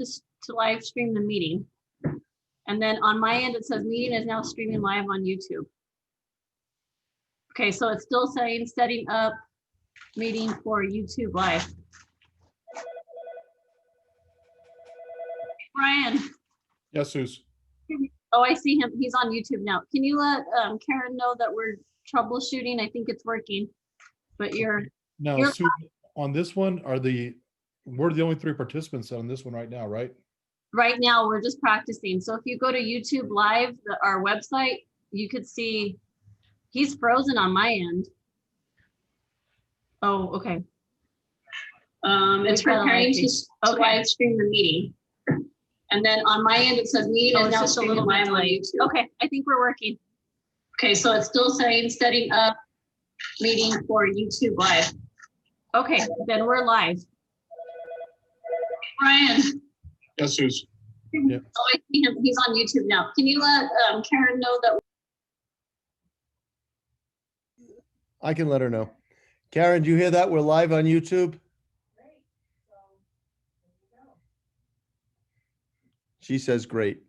to live stream the meeting. And then on my end, it says meeting is now streaming live on YouTube. Okay, so it's still saying setting up meeting for YouTube live. Brian. Yes, Suze. Oh, I see him. He's on YouTube now. Can you let Karen know that we're troubleshooting? I think it's working, but you're Suze, on this one, we're the only 3 participants on this one right now, right? Right now we're just practicing. So if you go to YouTube Live, our website, you could see he's frozen on my end. Oh, okay. It's preparing to live stream the meeting. And then on my end, it says meeting is now streaming live on YouTube. Okay, I think we're working. Okay, so it's still saying setting up meeting for YouTube Live. Okay, then we're live. Brian. Yes, Suze. Yeah. Oh, I see him. He's on YouTube now. Can you let Karen know that? I can let her know. Karen, do you hear that? We're live on YouTube. Great. So there you go. She says great.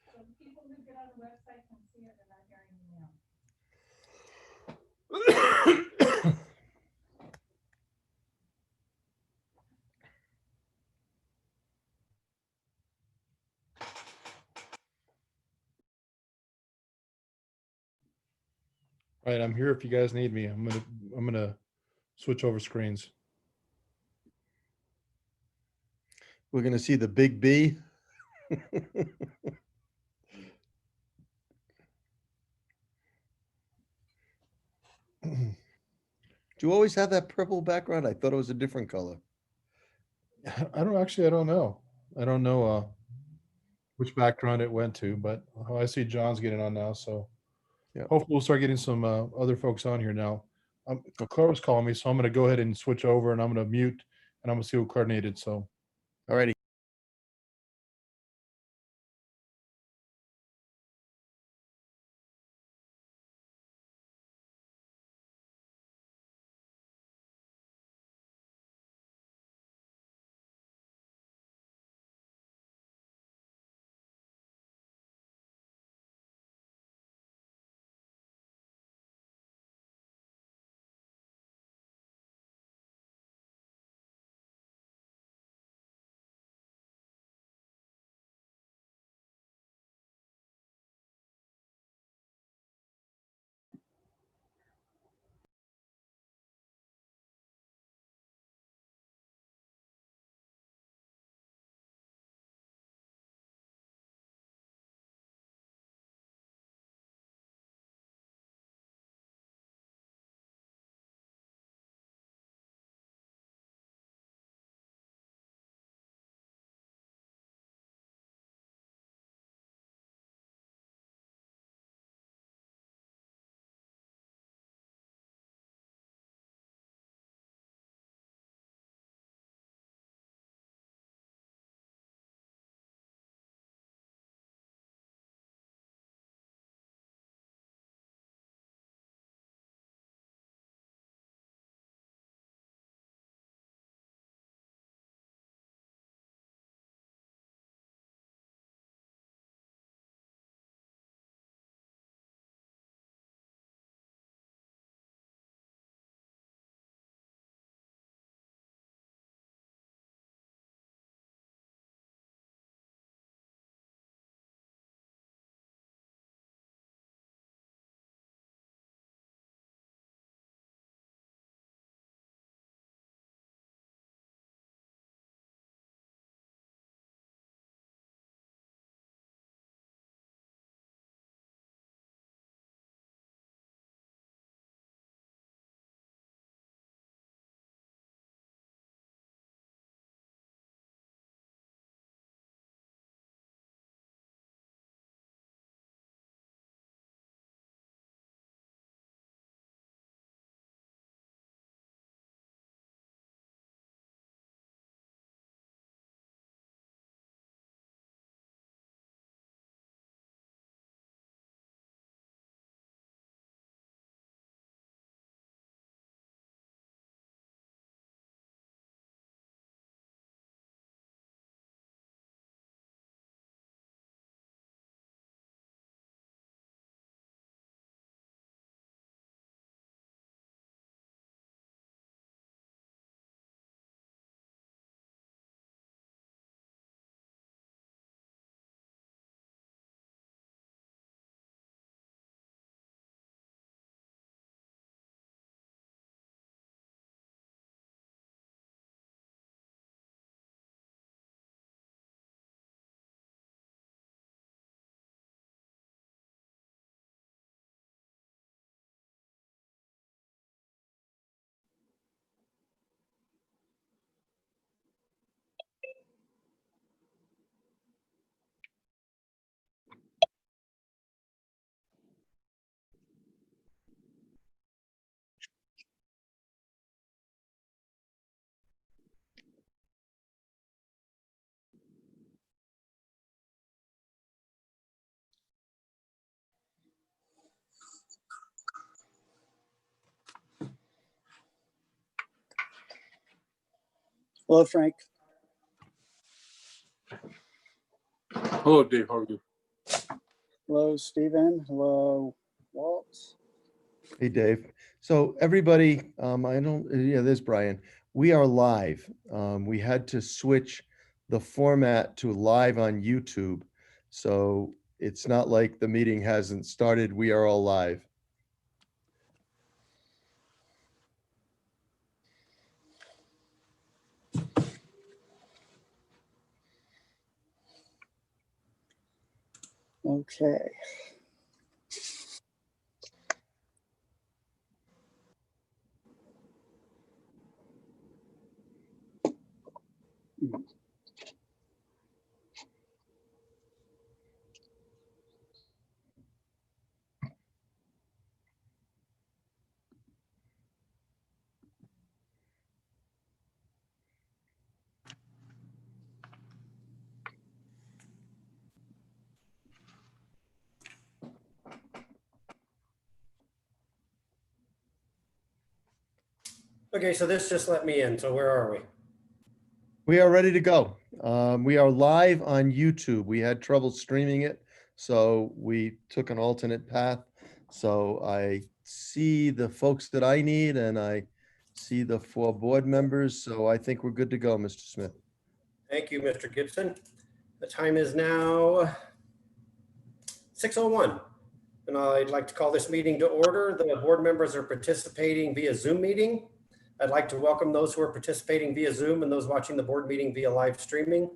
So people who get on the website can see it, they're not hearing me now. Right, I'm here if you guys need me. I'm gonna switch over screens. We're going to see the big B. Do you always have that purple background? I thought it was a different color. I don't know. I don't know which background it went to, but I see John's getting on now, so yeah. Hopefully we'll start getting some other folks on here now. Claire calling me, so I'm going to go ahead and switch over, and I'm going to mute, and I'm going to see who coordinated. So, all righty. Hello, Frank. Hello, Dave. How are you? Hello, Stephen. Hello, Walt. Hey, Dave. So everybody, there's Brian. We are live. We had to switch the format to live on YouTube. So it's not like the meeting hasn't started. We are all live. Okay. Okay, so this just let me in. So where are we? We are ready to go. We are live on YouTube. We had trouble streaming it, so we took an alternate path. So I see the folks that I need and I see the 4 board members. So I think we're good to go, Mr. Smith. Thank you, Mr. Gibson. The time is now 6:01. And I'd like to call this meeting to order. The board members are participating via Zoom meeting. I'd like to welcome those who are participating via Zoom and those watching the board meeting via live streaming.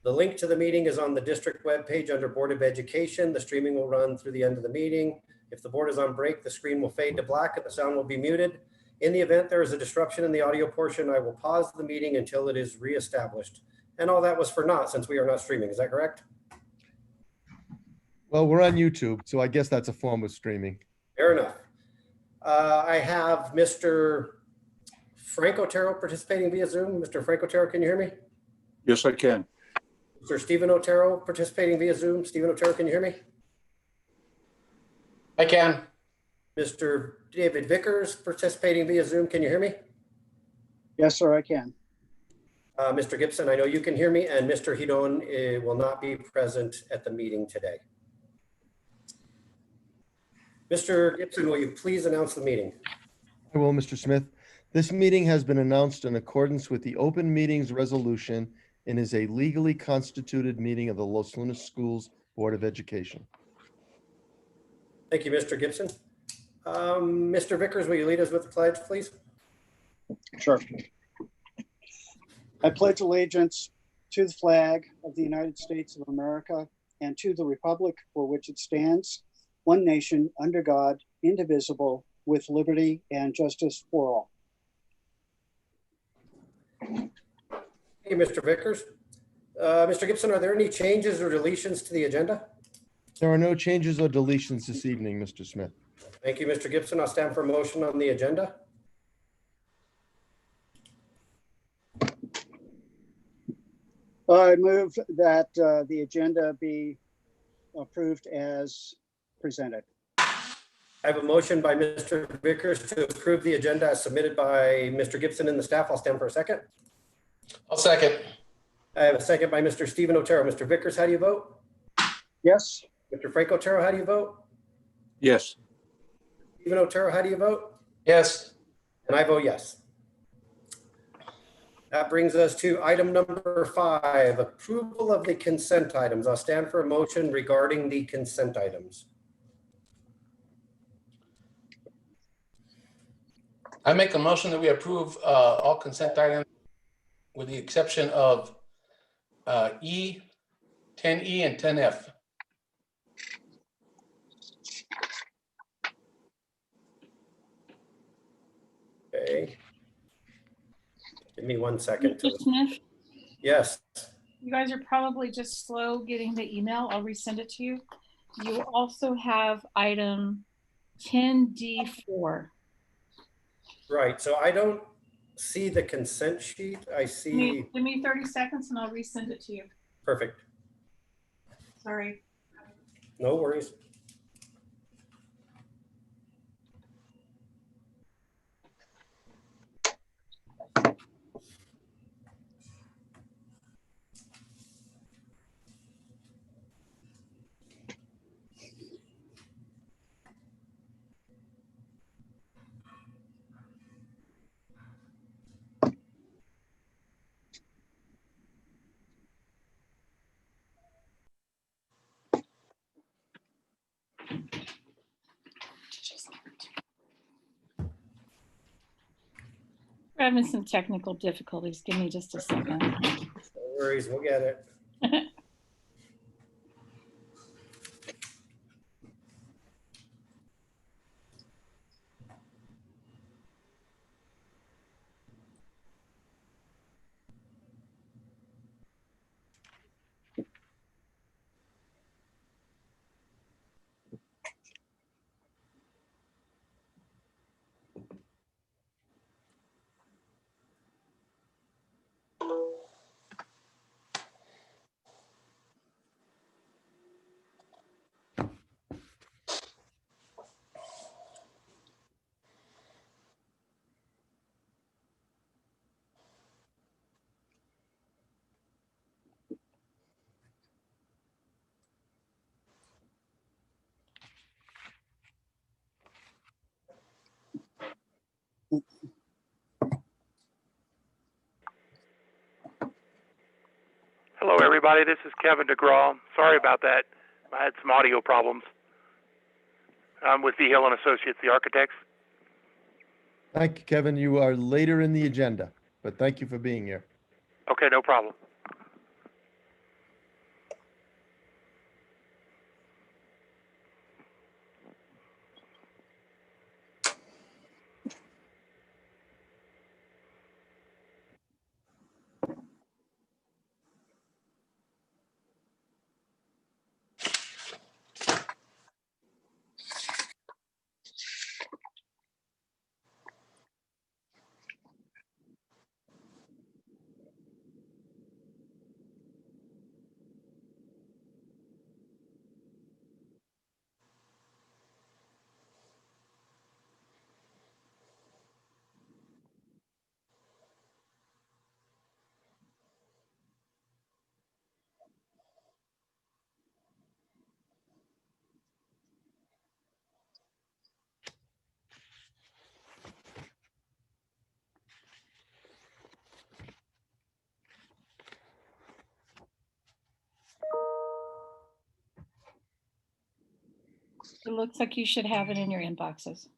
The link to the meeting is on the district webpage under Board of Education. The streaming will run through the end of the meeting. If the board is on break, the screen will fade to black and the sound will be muted. In the event there is a disruption in the audio portion, I will pause the meeting until it is reestablished. And all that was for naught since we are not streaming. Is that correct? Well, we're on YouTube, so I guess that's a form of streaming. Fair enough. I have Mr. Frank Otero participating via Zoom. Mr. Frank Otero, can you hear me? Yes, I can. Mr. Stephen Otero participating via Zoom. Stephen Otero, can you hear me? I can. Mr. David Vickers participating via Zoom. Can you hear me? Yes, sir, I can. Mr. Gibson, I know you can hear me, and Mr. Hidon will not be present at the meeting today. Mr. Gibson, will you please announce the meeting? I will, Mr. Smith. This meeting has been announced in accordance with the Open Meetings Resolution and is a legally constituted meeting of the Los Lunas Schools Board of Education. Thank you, Mr. Gibson. Mr. Vickers, will you lead us with the pledge, please? Sure. I pledge allegiance to the flag of the United States of America and to the republic for which it stands, one nation, under God, indivisible, with liberty and justice for all. Thank you, Mr. Vickers. Mr. Gibson, are there any changes or deletions to the agenda? There are no changes or deletions this evening, Mr. Smith. Thank you, Mr. Gibson. I'll stand for a motion on the agenda. I move that the agenda be approved as presented. I have a motion by Mr. Vickers to approve the agenda as submitted by Mr. Gibson and the staff. I'll stand for a second. I'll second. I have a second by Mr. Stephen Otero. Mr. Vickers, how do you vote? Yes, Mr. Frank Otero, how do you vote? Yes. Stephen Otero, how do you vote? Yes. And I vote yes. That brings us to item number 5, approval of the consent items. I'll stand for a motion regarding the consent items. I make a motion that we approve all consent items with the exception of E, 10E, and 10F. Okay. Give me 1 second. Mr. Smith, Yes. you guys are probably just slow getting the email. I'll resend it to you. You also have item 10D4. Right. So I don't see the consent sheet. I see. Give me 30 seconds and I'll resend it to you. Perfect. Sorry. No worries. having some technical difficulties. Give me just a second. No worries, we'll get it. Hello, everybody. This is Kevin DeGraw. Sorry about that. I had some audio problems. I'm with V. Hill and Associates, the architects. Thank you, Kevin. You are later in the agenda, but thank you for being here. Okay, no problem. It looks like you should have it in your inboxes.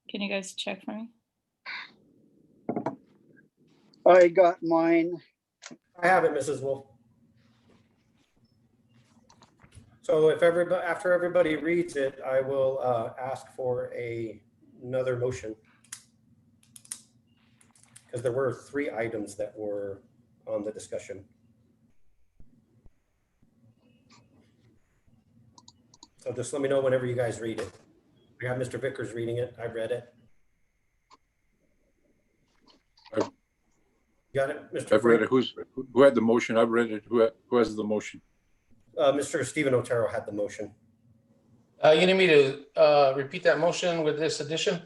Can you guys check for me? I got mine. I have it, Mrs. Wolf. So if everybody, after everybody reads it, I will ask for another motion. Because there were 3 items that were on the discussion. So just let me know whenever you guys read it. I got Mr. Vickers reading it. I've read it. You got it, Mr. I've read it. Who had the motion? I've read it. Who has the motion? Mr. Stephen Otero had the motion. You need me to repeat that motion with this addition?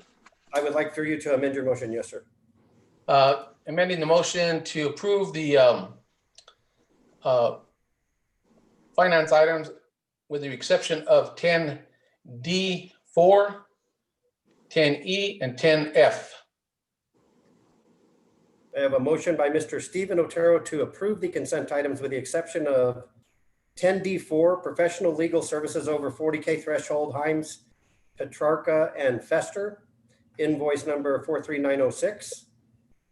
I would like for you to amend your motion. Yes, sir. Amending the motion to approve the finance items with the exception of 10D4, 10E, and 10F. I have a motion by Mr. Stephen Otero to approve the consent items with the exception of 10D4, professional legal services over 40K threshold, Himes, Petrarca, and Fester, invoice number 43906.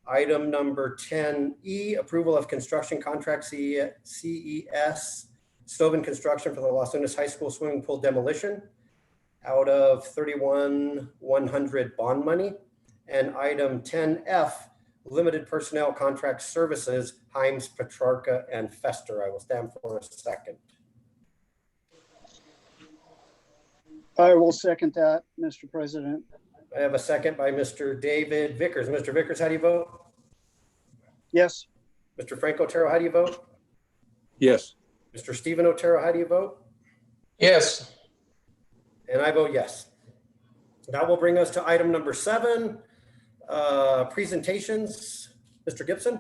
Item number 10E, approval of construction contract CES, Stoven Construction for the Los Angeles High School swimming pool demolition out of 31,100 bond money. And item 10F, limited personnel contract services, Himes, Petrarca, and Fester. I will stand for a second. I will second that, Mr. President. I have a second by Mr. David Vickers. Mr. Vickers, how do you vote? Yes. Mr. Frank Otero, how do you vote? Yes. Mr. Stephen Otero, how do you vote? Yes. And I vote yes. That will bring us to item number 7, presentations. Mr. Gibson?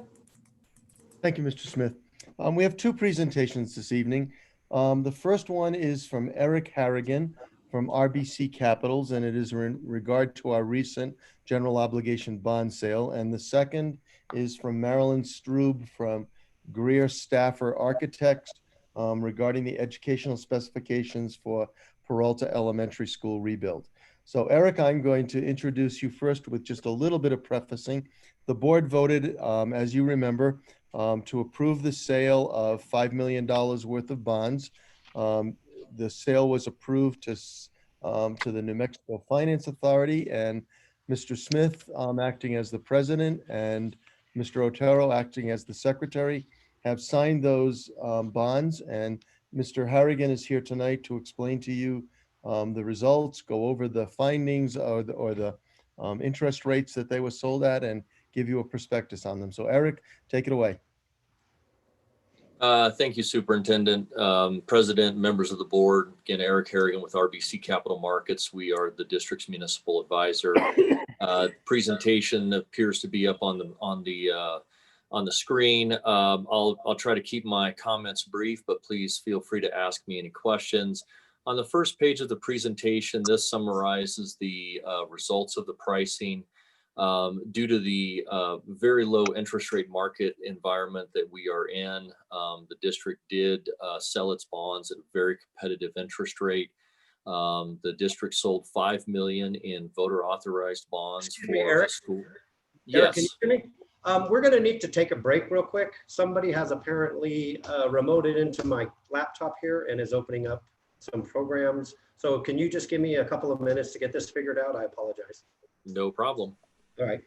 Thank you, Mr. Smith. We have 2 presentations this evening. The first one is from Eric Harrigan from RBC Capitals, and it is in regard to our recent general obligation bond sale. And the second is from Marilyn Strube from Greer Staffer Architects regarding the educational specifications for Peralta Elementary School rebuild. So Eric, I'm going to introduce you first with just a little bit of prefacing. The board voted, as you remember, to approve the sale of $5 million worth of bonds. The sale was approved to the New Mexico Finance Authority, and Mr. Smith, acting as the president, and Mr. Otero, acting as the secretary, have signed those bonds. And Mr. Harrigan is here tonight to explain to you the results, go over the findings or the interest rates that they were sold at, and give you a prospectus on them. So Eric, take it away. Thank you, Superintendent, President, members of the board. Again, Eric Harrigan with RBC Capital Markets. We are the district's municipal advisor. Presentation appears to be up on the screen. I'll try to keep my comments brief, but please feel free to ask me any questions. On the first page of the presentation, this summarizes the results of the pricing. Due to the very low interest rate market environment that we are in, the district did sell its bonds at a very competitive interest rate. The district sold $5 million in voter authorized bonds for a school. Eric, Yes. can you hear me? We're going to need to take a break real quick. Somebody has apparently remoted into my laptop here and is opening up some programs. So can you just give me a couple of minutes to get this figured out? I apologize. No problem. All right.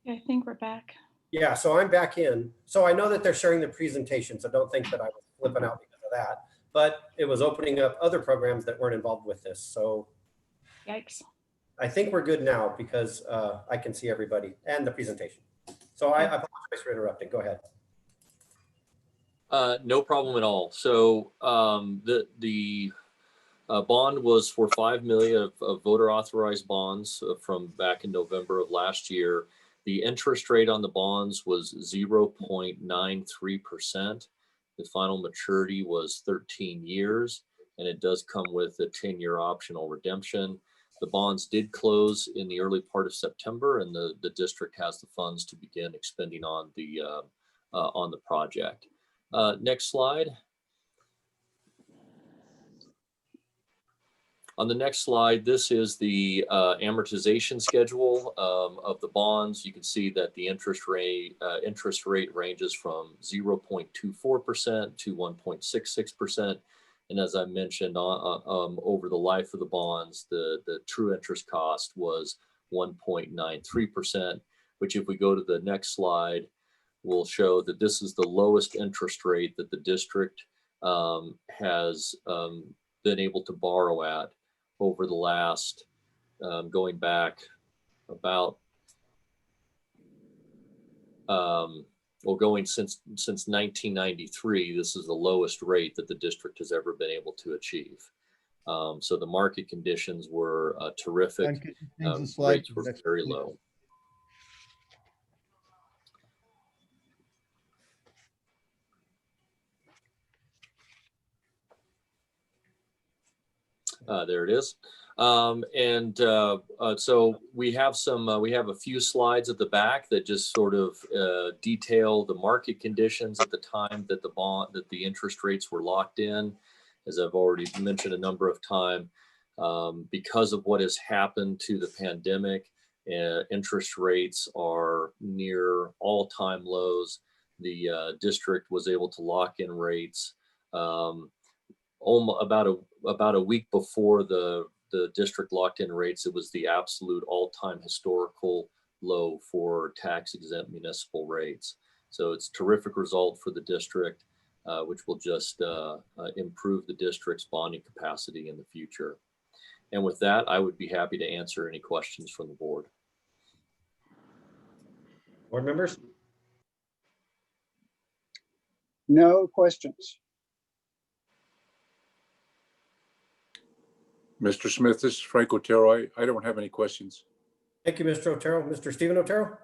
I think we're back. Yeah, so I'm back in. So I know that they're sharing the presentation, so don't think that I was flipping out because of that. But it was opening up other programs that weren't involved with this. So Yikes. I think we're good now because I can see everybody and the presentation. So I apologize for interrupting. Go ahead. No problem at all. So the bond was for 5 million of voter authorized bonds from back in November of last year. The interest rate on the bonds was 0.93%. The final maturity was 13 years, and it does come with a 10-year optional redemption. The bonds did close in the early part of September, and the district has the funds to begin expending on the project. Next slide. On the next slide, this is the amortization schedule of the bonds. You can see that the interest rate ranges from 0.24% to 1.66%. And as I mentioned, over the life of the bonds, the true interest cost was 1.93%, which if we go to the next slide, will show that this is the lowest interest rate that the district has been able to borrow at over the last, going back about, going since 1993, this is the lowest rate that the district has ever been able to achieve. So the market conditions were terrific. Rates were very low. There it is. So we have a few slides at the back that just sort of detail the market conditions at the time that the interest rates were locked in. As I've already mentioned a number of times, because of what has happened to the pandemic, interest rates are near all-time lows. The district was able to lock in rates about a week before the district locked in rates. It was the absolute all-time historical low for tax-exempt municipal rates. So it's a terrific result for the district, which will just improve the district's bonding capacity in the future. And with that, I would be happy to answer any questions from the board. Board members? No questions. Mr. Smith, this is Frank Otero. I don't have any questions. Thank you, Mr. Otero. Mr. Stephen Otero?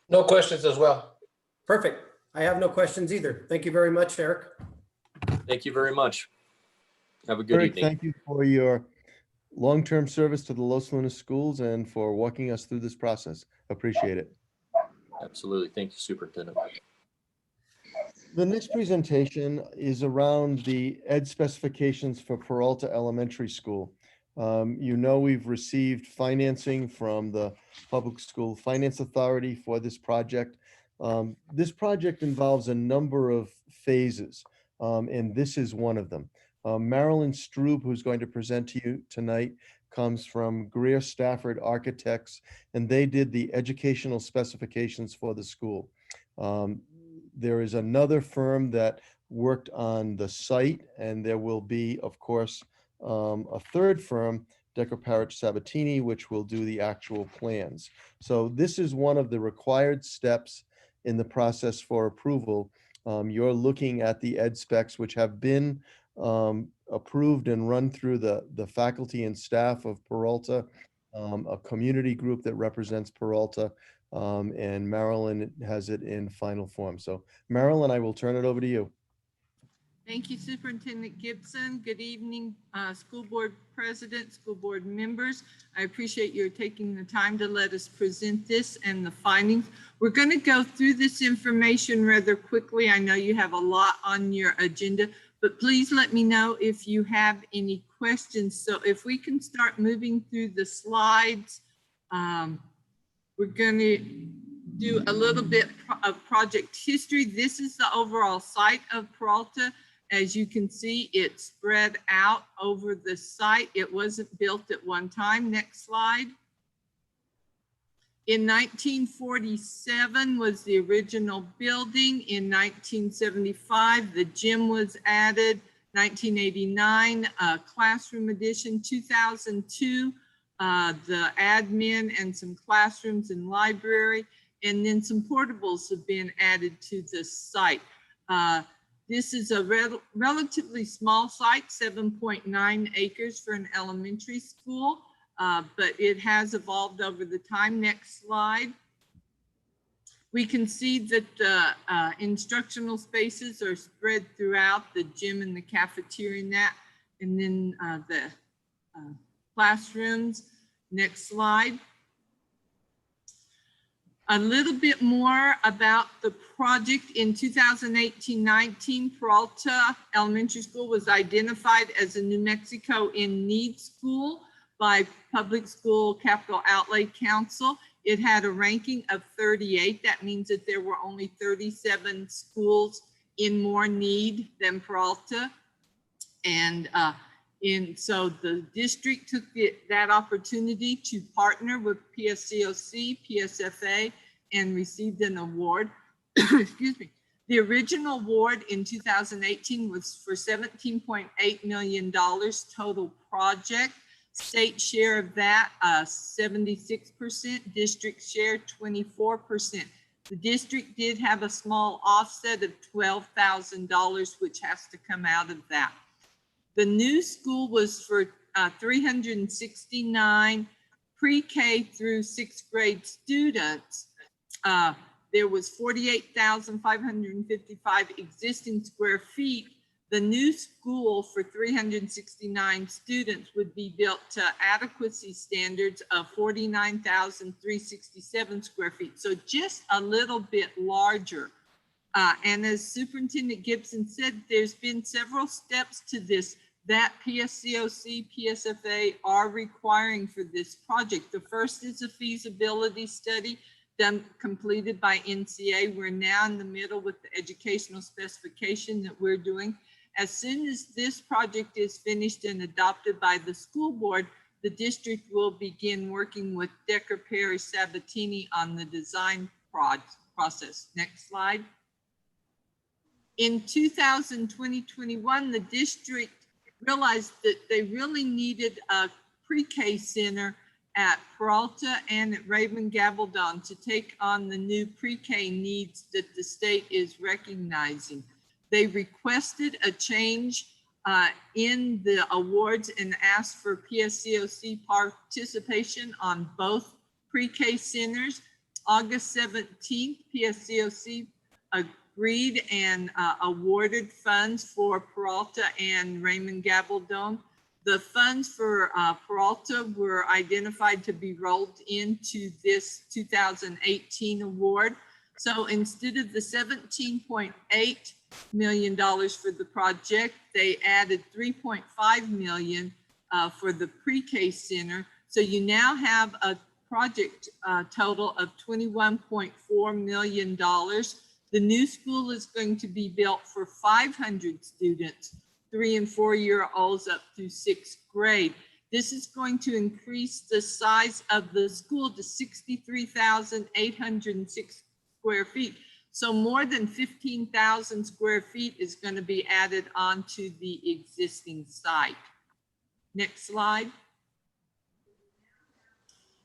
No questions as well. Perfect. I have no questions either. Thank you very much, Eric. Thank you very much. Have a good Eric, evening. thank you for your long-term service to the Los Lunas schools and for walking us through this process. Appreciate it. Absolutely. Thank you, Superintendent. The next presentation is around the ed specifications for Peralta Elementary School. You know, we've received financing from the Public School Finance Authority for this project. This project involves a number of phases, and this is one of them. Marilyn Strube, who's going to present to you tonight, comes from Greer Stafford Architects, and they did the educational specifications for the school. There is another firm that worked on the site, and there will be, of course, a third firm, Decker Parrish Sabatini, which will do the actual plans. So this is one of the required steps in the process for approval. You're looking at the ed specs, which have been approved and run through the faculty and staff of Peralta, a community group that represents Peralta, and Marilyn has it in final form. So Marilyn, I will turn it over to you. Thank you, Superintendent Gibson. Good evening, school board president, school board members. I appreciate your taking the time to let us present this and the findings. We're going to go through this information rather quickly. I know you have a lot on your agenda, but please let me know if you have any questions. So if we can start moving through the slides, we're going to do a little bit of project history. This is the overall site of Peralta. As you can see, it's spread out over the site. It wasn't built at one time. Next slide. In 1947 was the original building. In 1975, the gym was added. 1989, classroom addition. 2002, the admin and some classrooms and library. And then some portables have been added to the site. This is a relatively small site, 7.9 acres for an elementary school, but it has evolved over the time. Next slide. We can see that the instructional spaces are spread throughout the gym and the cafeteria and then the classrooms. Next slide. A little bit more about the project. In 2018-19, Peralta Elementary School was identified as a New Mexico in Need school by Public School Capital Outlay Council. It had a ranking of 38. That means that there were only 37 schools in more need than Peralta. And so the district took that opportunity to partner with PSCOC, PSFA, and received an award. Excuse me. The original award in 2018 was for $17.8 million total project. State share of that, 76%, district share, 24%. The district did have a small offset of $12,000, which has to come out of that. The new school was for 369 pre-K through 6th grade students. There was 48,555 existing square feet. The new school for 369 students would be built to adequacy standards of 49,367 square feet. So just a little bit larger. And as Superintendent Gibson said, there's been several steps to this that PSCOC, PSFA are requiring for this project. The first is a feasibility study completed by NCA. We're now in the middle with the educational specification that we're doing. As soon as this project is finished and adopted by the school board, the district will begin working with Decker Perry Sabatini on the design process. Next slide. In 2020-21, the district realized that they really needed a pre-K center at Peralta and at Raymond Gabaldon to take on the new pre-K needs that the state is recognizing. They requested a change in the awards and asked for PSCOC participation on both pre-K centers. August 17th, PSCOC agreed and awarded funds for Peralta and Raymond Gabaldon. The funds for Peralta were identified to be rolled into this 2018 award. So instead of the $17.8 million for the project, they added $3.5 million for the pre-K center. So you now have a project total of $21.4 million. The new school is going to be built for 500 students, 3 and 4 year olds up through 6th grade. This is going to increase the size of the school to 63,806 square feet. So more than 15,000 square feet is going to be added onto the existing site. Next slide.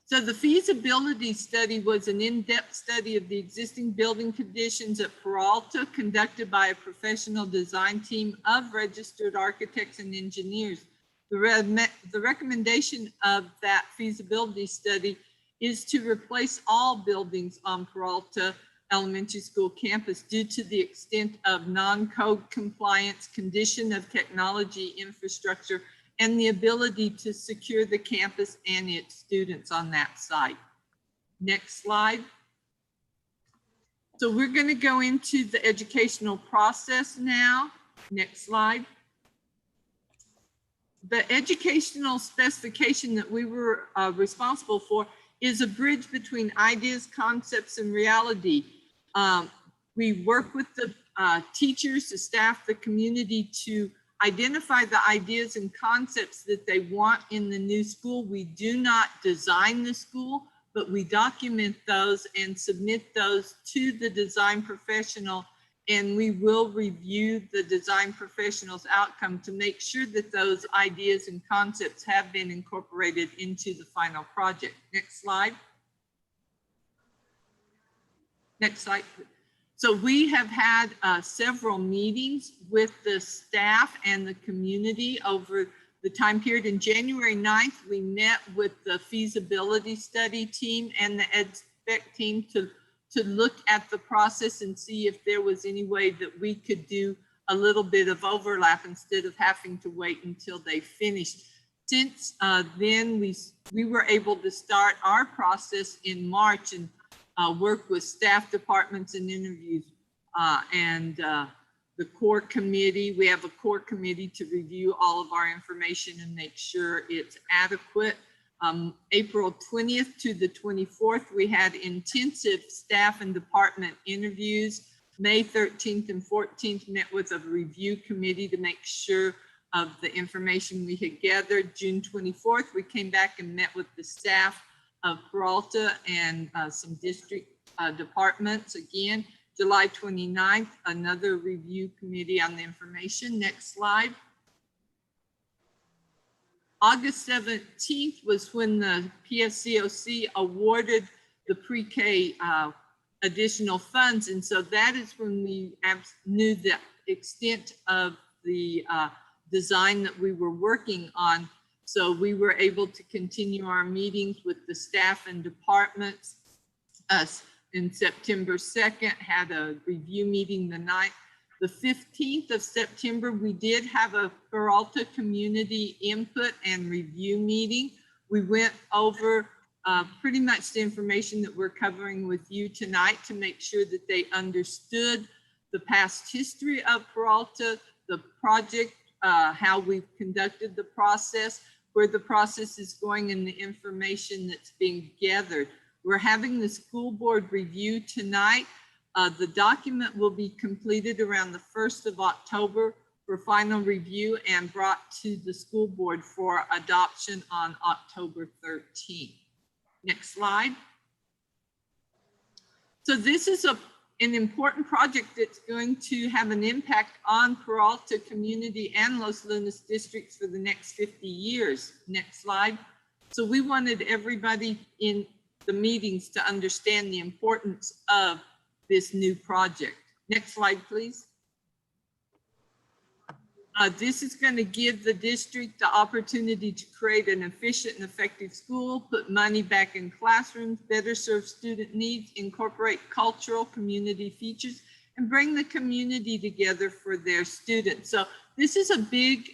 So the feasibility study was an in-depth study of the existing building conditions at Peralta conducted by a professional design team of registered architects and engineers. The recommendation of that feasibility study is to replace all buildings on Peralta Elementary School campus due to the extent of non-code compliance, condition of technology infrastructure, and the ability to secure the campus and its students on that site. Next slide. So we're going to go into the educational process now. Next slide. The educational specification that we were responsible for is a bridge between ideas, concepts, and reality. We work with the teachers, the staff, the community to identify the ideas and concepts that they want in the new school. We do not design the school, but we document those and submit those to the design professional, and we will review the design professional's outcome to make sure that those ideas and concepts have been incorporated into the final project. Next slide. Next slide. So we have had several meetings with the staff and the community over the time period. In January 9th, we met with the feasibility study team and the EdSpec team to look at the process and see if there was any way that we could do a little bit of overlap instead of having to wait until they finished. Since then, we were able to start our process in March and work with staff departments and interviews and the core committee. We have a core committee to review all of our information and make sure it's adequate. April 20th to the 24th, we had intensive staff and department interviews. May 13th and 14th met with a review committee to make sure of the information we had gathered. June 24th, we came back and met with the staff of Peralta and some district departments again. July 29th, another review committee on the information. Next slide. August 17th was when the PSCOC awarded the pre-K additional funds. And so that is when we knew the extent of the design that we were working on. So we were able to continue our meetings with the staff and departments. In September 2nd, had a review meeting the 9th. The 15th of September, we did have a Peralta community input and review meeting. We went over pretty much the information that we're covering with you tonight to make sure that they understood the past history of Peralta, the project, how we've conducted the process, where the process is going, and the information that's being gathered. We're having the school board review tonight. The document will be completed around the 1st of October for final review and brought to the school board for adoption on October 13th. Next slide. So this is an important project that's going to have an impact on Peralta community and Los Lunas districts for the next 50 years. Next slide. So we wanted everybody in the meetings to understand the importance of this new project. Next slide, please. This is going to give the district the opportunity to create an efficient and effective school, put money back in classrooms, better serve student needs, incorporate cultural community features, and bring the community together for their students. So this is a big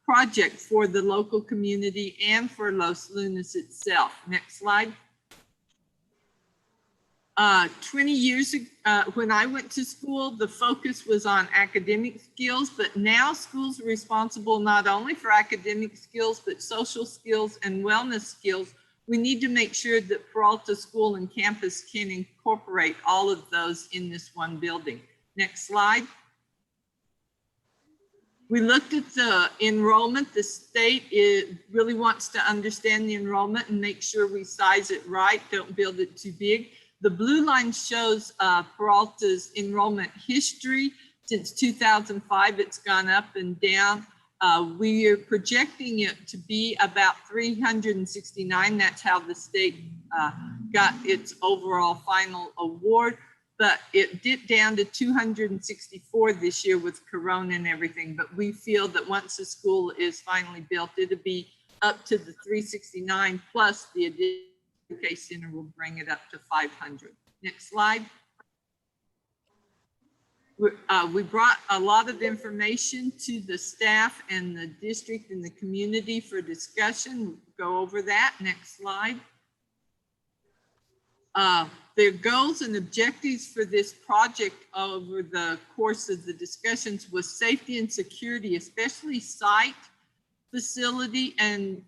project for the local community and for Los Lunas itself. Next slide. 20 years ago, when I went to school, the focus was on academic skills, but now schools are responsible not only for academic skills, but social skills and wellness skills. We need to make sure that Peralta School and campus can incorporate all of those in this one building. Next slide. We looked at the enrollment. The state really wants to understand the enrollment and make sure we size it right, don't build it too big. The blue line shows Peralta's enrollment history. Since 2005, it's gone up and down. We are projecting it to be about 369. That's how the state got its overall final award, but it dipped down to 264 this year with Corona and everything. But we feel that once the school is finally built, it'll be up to the 369 plus the additional case center will bring it up to 500. Next slide. We brought a lot of information to the staff and the district and the community for discussion. We'll go over that. Next slide. Their goals and objectives for this project over the course of the discussions was safety and security, especially site, facility, and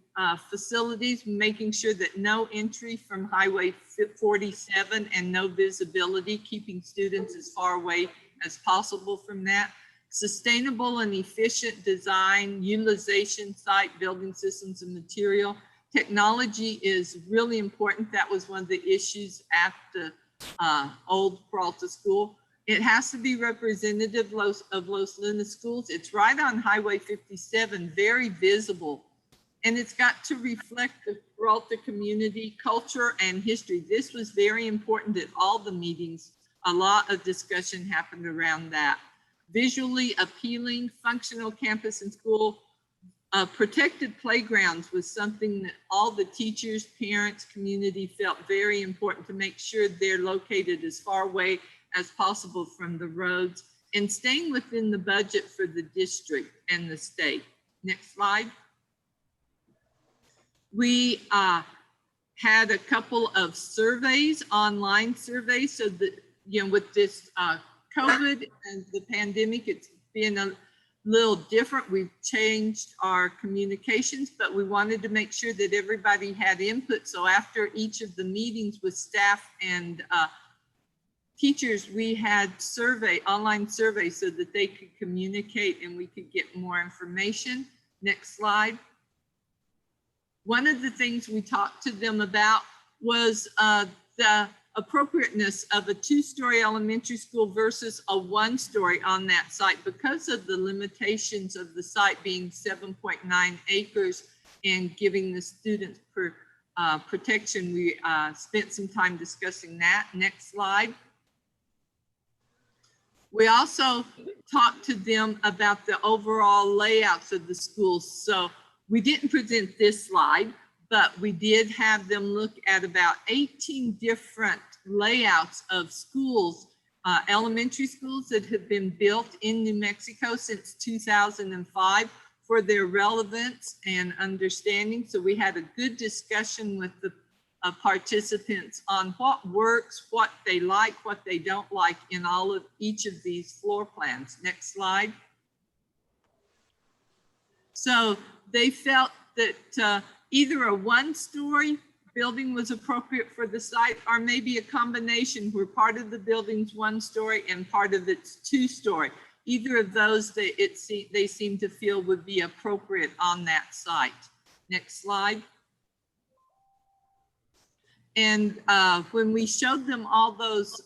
facilities, making sure that no entry from Highway 47 and no visibility, keeping students as far away as possible from that. Sustainable and efficient design, utilization, site, building systems, and material. Technology is really important. That was one of the issues at the old Peralta School. It has to be representative of Los Lunas schools. It's right on Highway 57, very visible. and it's got to reflect the Peralta community, culture, and history. This was very important at all the meetings. A lot of discussion happened around that. Visually appealing, functional campus and school. Protected playgrounds was something that all the teachers, parents, community felt very important to make sure they're located as far away as possible from the roads and staying within the budget for the district and the state. Next slide. We had a couple of surveys, online surveys, so that, you know, with this COVID and the pandemic, it's been a little different. We've changed our communications, but we wanted to make sure that everybody had input. So after each of the meetings with staff and teachers, we had online surveys so that they could communicate and we could get more information. Next slide. One of the things we talked to them about was the appropriateness of a 2-story elementary school versus a 1-story on that site because of the limitations of the site being 7.9 acres and giving the students protection. We spent some time discussing that. Next slide. We also talked to them about the overall layouts of the schools. So we didn't present this slide, but we did have them look at about 18 different layouts of schools, elementary schools that have been built in New Mexico since 2005 for their relevance and understanding. So we had a good discussion with the participants on what works, what they like, what they don't like in each of these floor plans. Next slide. So they felt that either a 1-story building was appropriate for the site, or maybe a combination where part of the building's 1-story and part of it's 2-story. Either of those they seem to feel would be appropriate on that site. Next slide. And when we showed them all those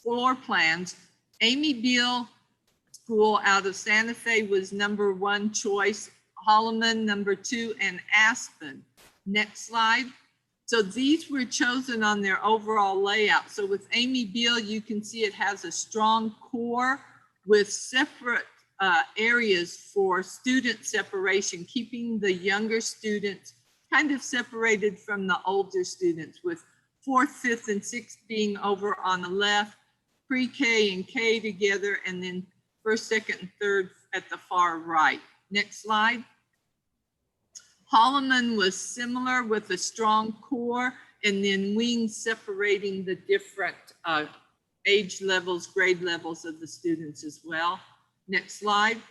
floor plans, Amy Beal School out of Santa Fe was #1 choice, Holloman #2, and Aspen. Next slide. So these were chosen on their overall layout. So with Amy Beal, you can see it has a strong core with separate areas for student separation, keeping the younger students kind of separated from the older students, with 4th, 5th, and 6th being over on the left, pre-K and K together, and then 1st, 2nd, and 3rd at the far right. Next slide. Holloman was similar with a strong core and then wings separating the different age levels, grade levels of the students as well. Next slide.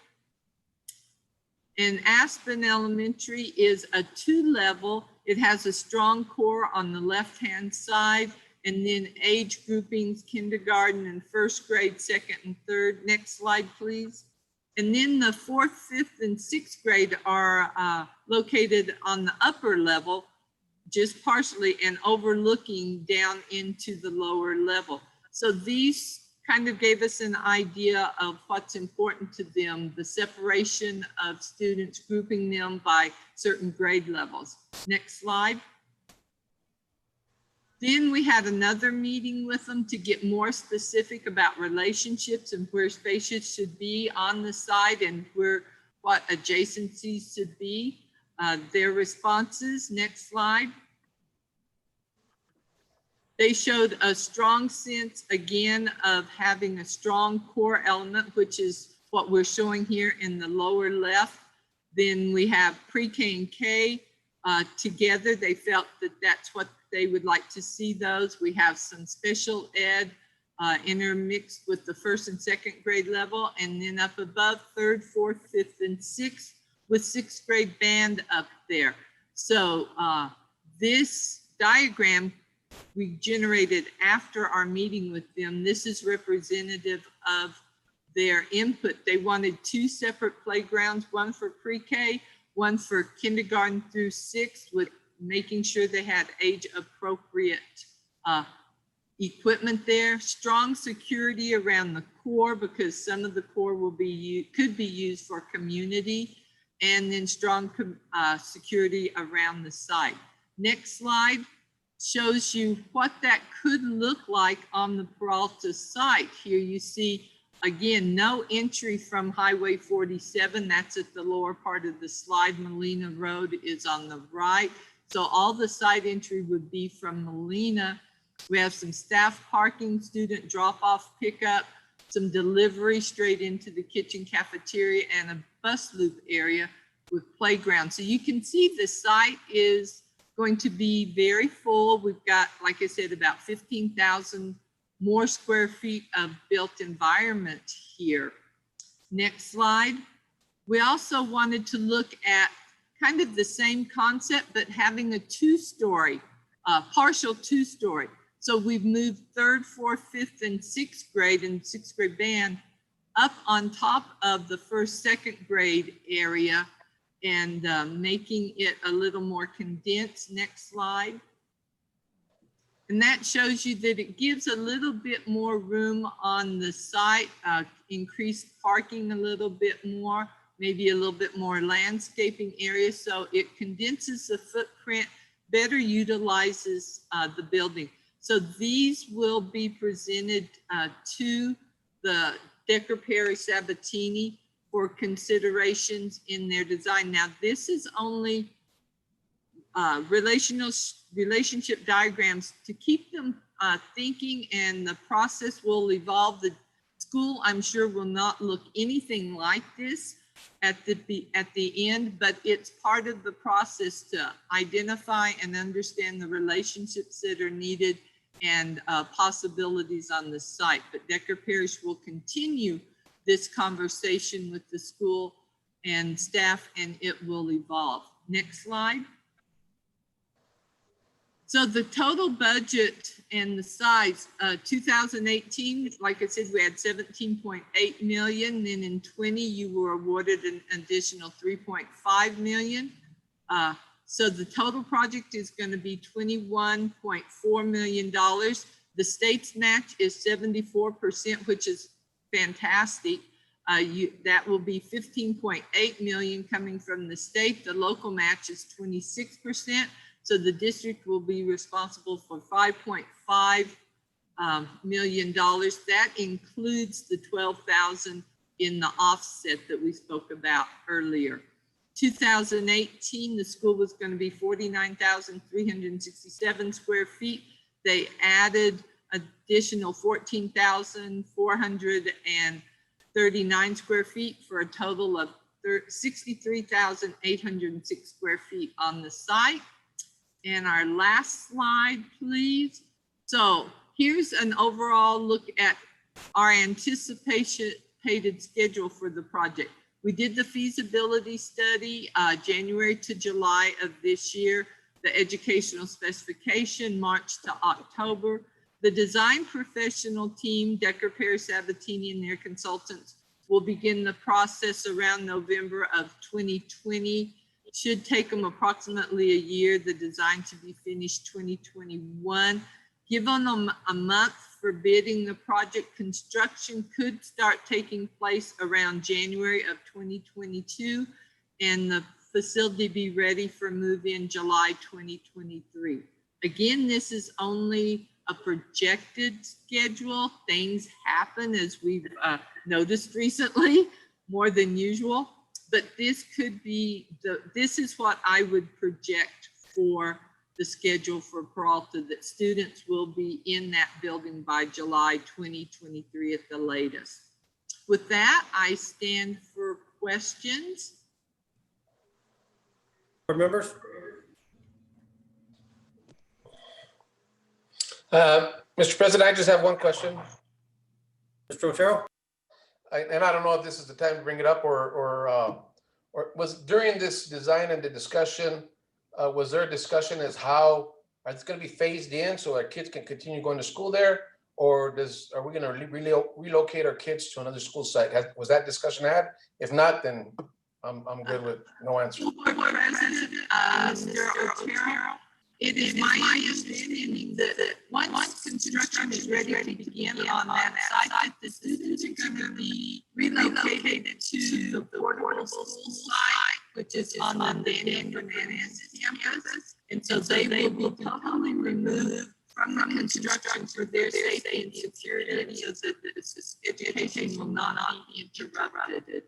And Aspen Elementary is a 2-level. It has a strong core on the left-hand side, and then age groupings, kindergarten and 1st grade, 2nd and 3rd. Next slide, please. And then the 4th, 5th, and 6th grade are located on the upper level, just partially, and overlooking down into the lower level. So these kind of gave us an idea of what's important to them, the separation of students, grouping them by certain grade levels. Next slide. Then we had another meeting with them to get more specific about relationships and where spaces should be on the site and what adjacencies should be. Their responses. Next slide. They showed a strong sense, again, of having a strong core element, which is what we're showing here in the lower left. Then we have pre-K and K together. They felt that that's what they would like to see those. We have some special ed intermixed with the 1st and 2nd grade level, and then up above 3rd, 4th, 5th, and 6th with 6th grade band up there. So this diagram we generated after our meeting with them. This is representative of their input. They wanted 2 separate playgrounds, one for pre-K, one for kindergarten through 6th, with making sure they had age appropriate equipment there. Strong security around the core because some of the core could be used for community. and then strong security around the site. Next slide shows you what that could look like on the Peralta site. Here you see, again, no entry from Highway 47. That's at the lower part of the slide. Molina Road is on the right. So all the site entry would be from Molina. We have some staff parking, student drop-off pickup, some delivery straight into the kitchen cafeteria, and a bus loop area with playground. So you can see the site is going to be very full. We've got, like I said, about 15,000 more square feet of built environment here. Next slide. We also wanted to look at kind of the same concept, but having a two-story, partial two-story. So we've moved 3rd, 4th, 5th, and 6th grade and 6th grade band up on top of the 1st, 2nd grade area and making it a little more condensed. Next slide. And that shows you that it gives a little bit more room on the site, increased parking a little bit more, maybe a little bit more landscaping area. So it condenses the footprint, better utilizes the building. So these will be presented to the Decker Perry Sabatini for considerations in their design. Now, this is only relationship diagrams to keep them thinking, and the process will evolve. The school, I'm sure, will not look anything like this at the end, but it's part of the process to identify and understand the relationships that are needed and possibilities on the site. But Decker Parish will continue this conversation with the school and staff, and it will evolve. Next slide. So the total budget and the size, 2018, like I said, we had 17.8 million. Then in 20, you were awarded an additional 3.5 million. So the total project is going to be $21.4 million. The state's match is 74%, which is fantastic. That will be 15.8 million coming from the state. The local match is 26%. So the district will be responsible for $5.5 million. That includes the 12,000 in the offset that we spoke about earlier. 2018, the school was going to be 49,367 square feet. They added additional 14,439 square feet for a total of 63,806 square feet on the site. And our last slide, please. So here's an overall look at our anticipated schedule for the project. We did the feasibility study January to July of this year, the educational specification March to October. The design professional team, Decker Perry Sabatini and their consultants, will begin the process around November of 2020. It should take them approximately a year, the design to be finished 2021. Given them a month for bidding the project, construction could start taking place around January of 2022, and the facility be ready for move-in July 2023. Again, this is only a projected schedule. Things happen, as we've noticed recently, more than usual. But this could be, this is what I would project for the schedule for Peralta, that students will be in that building by July 2023 at the latest. With that, I stand for questions. Board members? Mr. President, I just have one question. Mr. Otero? And I don't know if this is the time to bring it up, or was during this design and the discussion, was there a discussion as how it's going to be phased in so our kids can continue going to school there, or are we going to relocate our kids to another school site? Was that discussion had? If not, then I'm good with no answer. Mr. Otero, it is my understanding that once construction is ready to begin on that site, the students are going to be relocated to the portable school site, which is on the Daniel Fernandez campus. And so they will be totally removed from the construction for their safety and security so that this education will not be interrupted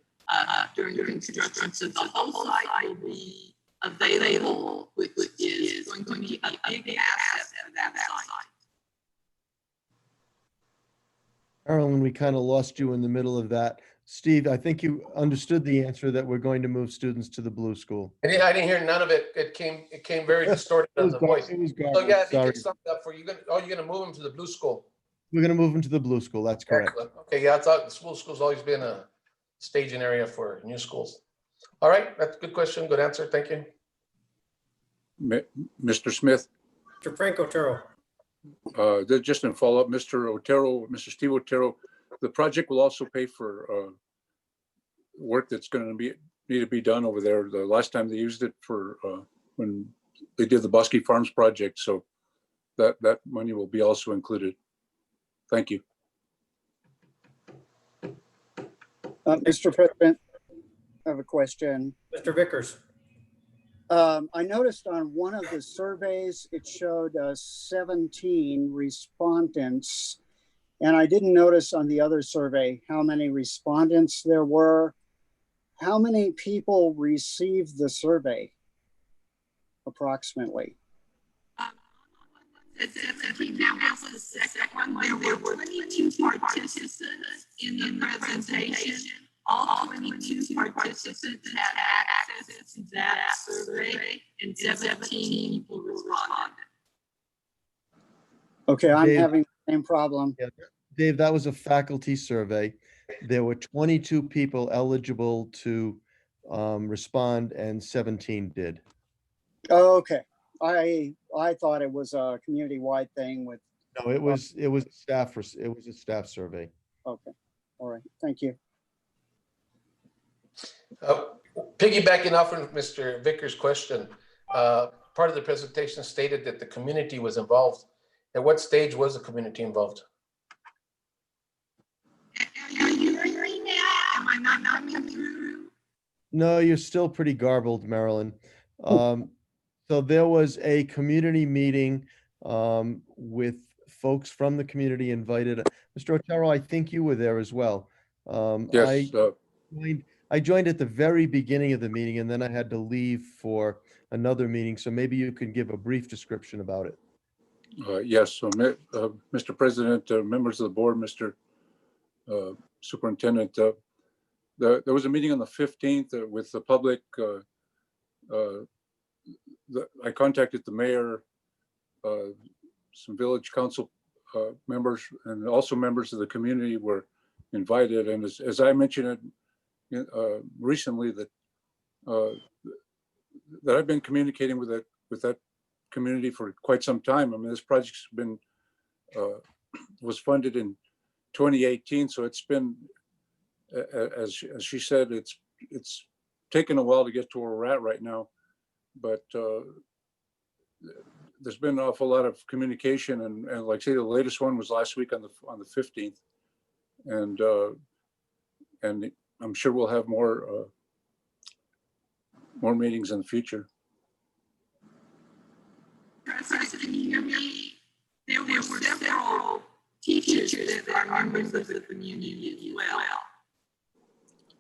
during construction. So the whole site will be available, which is going to be a big asset for that site. Carolyn, we kind of lost you in the middle of that. Steve, I think you understood the answer that we're going to move students to the blue school. I didn't hear none of it. It came very distorted on the voice. It was So garbage. yeah, if you Sorry. could sum it up for you, you're gonna move them to the blue school. We're going to move them to the blue school. That's correct. Excellent. Okay, yeah, I thought the school's always been a staging area for new schools. All right, that's a good question, good answer. Thank you. Mr. Smith, Mr. Frank Otero. just in follow-up, Mr. Steve Otero, the project will also pay for work that's going to need to be done over there. The last time they used it for when they did the Bosque Farms project, so that money will be also included. Thank you. Mr. President, I have a question. Mr. Vickers. I noticed on one of the surveys, it showed 17 respondents. And I didn't notice on the other survey how many respondents there were. How many people received the survey approximately? That was the second one. There were 22 participants in the presentation. All 22 participants had access to that survey and 17 people responded. Okay, I'm Dave. having the same problem. Yeah. Dave, that was a faculty survey. There were 22 people eligible to respond and 17 did. Okay, I thought it was a community-wide thing with, No, it was a staff survey. okay, all right, thank you. Piggybacking off of Mr. Vickers' question, part of the presentation stated that the community was involved. At what stage was the community involved? Are you hearing me now? Am I not coming through? No, you're still pretty garbled, Marilyn. So there was a community meeting with folks from the community invited. Mr. Otero, I think you were there as well. Yes, I joined at the very beginning of the meeting and then I had to leave for another meeting. So maybe you could give a brief description about it. yes. So, Mr. President, members of the board, Mr. Superintendent, there was a meeting on the 15th with the public. I contacted the mayor, some village council members, and also members of the community were invited. And as I mentioned recently, that I've been communicating with that community for quite some time. I mean, this project's been was funded in 2018, so it's been, as she said, it's taken a while to get to where we're at right now. But there's been an awful lot of communication, and like I say, the latest one was last week on the 15th, and I'm sure we'll have more meetings in the future. President, can you hear me? There were several teachers that are members of the community as well.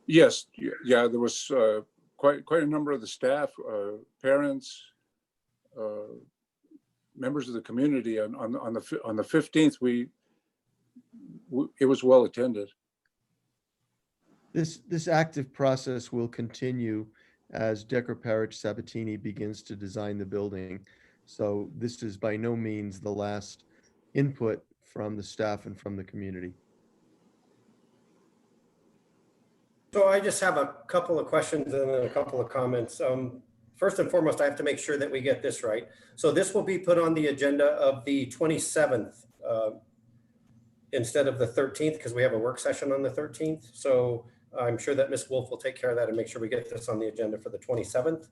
Yes, yeah, there was quite a number of the staff, parents, members of the community. On the 15th, it was well attended. This active process will continue as Decker Parrish Sabatini begins to design the building. So this is by no means the last input from the staff and from the community. So I just have a couple of questions and then a couple of comments. First and foremost, I have to make sure that we get this right. So this will be put on the agenda of the 27th instead of the 13th, because we have a work session on the 13th. So I'm sure that Ms. Wolf will take care of that and make sure we get this on the agenda for the 27th.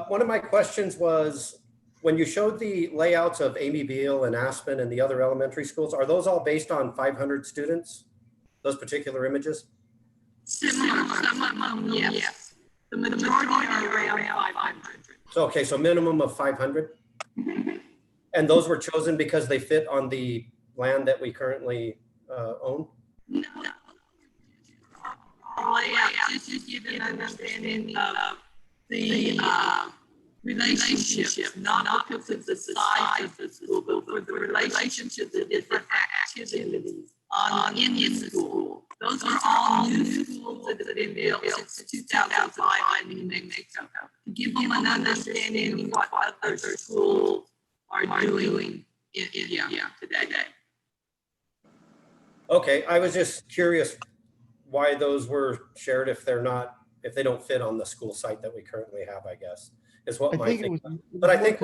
One of my questions was, when you showed the layouts of Amy Beale and Aspen and the other elementary schools, are those all based on 500 students, those particular images? Similar, some of them, yes. The majority are around 500. So, okay, so minimum of 500? And those were chosen because they fit on the land that we currently own? No. Layout, just to give an understanding of the relationship, not because of the size of the school, but for the relationship of different activities in the school. Those are all new schools that have been built since 2005 in New Mexico. To give them an understanding of what other schools are doing today. Okay, I was just curious why those were shared if they don't fit on the school site that we currently have, I guess, is what I my think thing. it was. But I think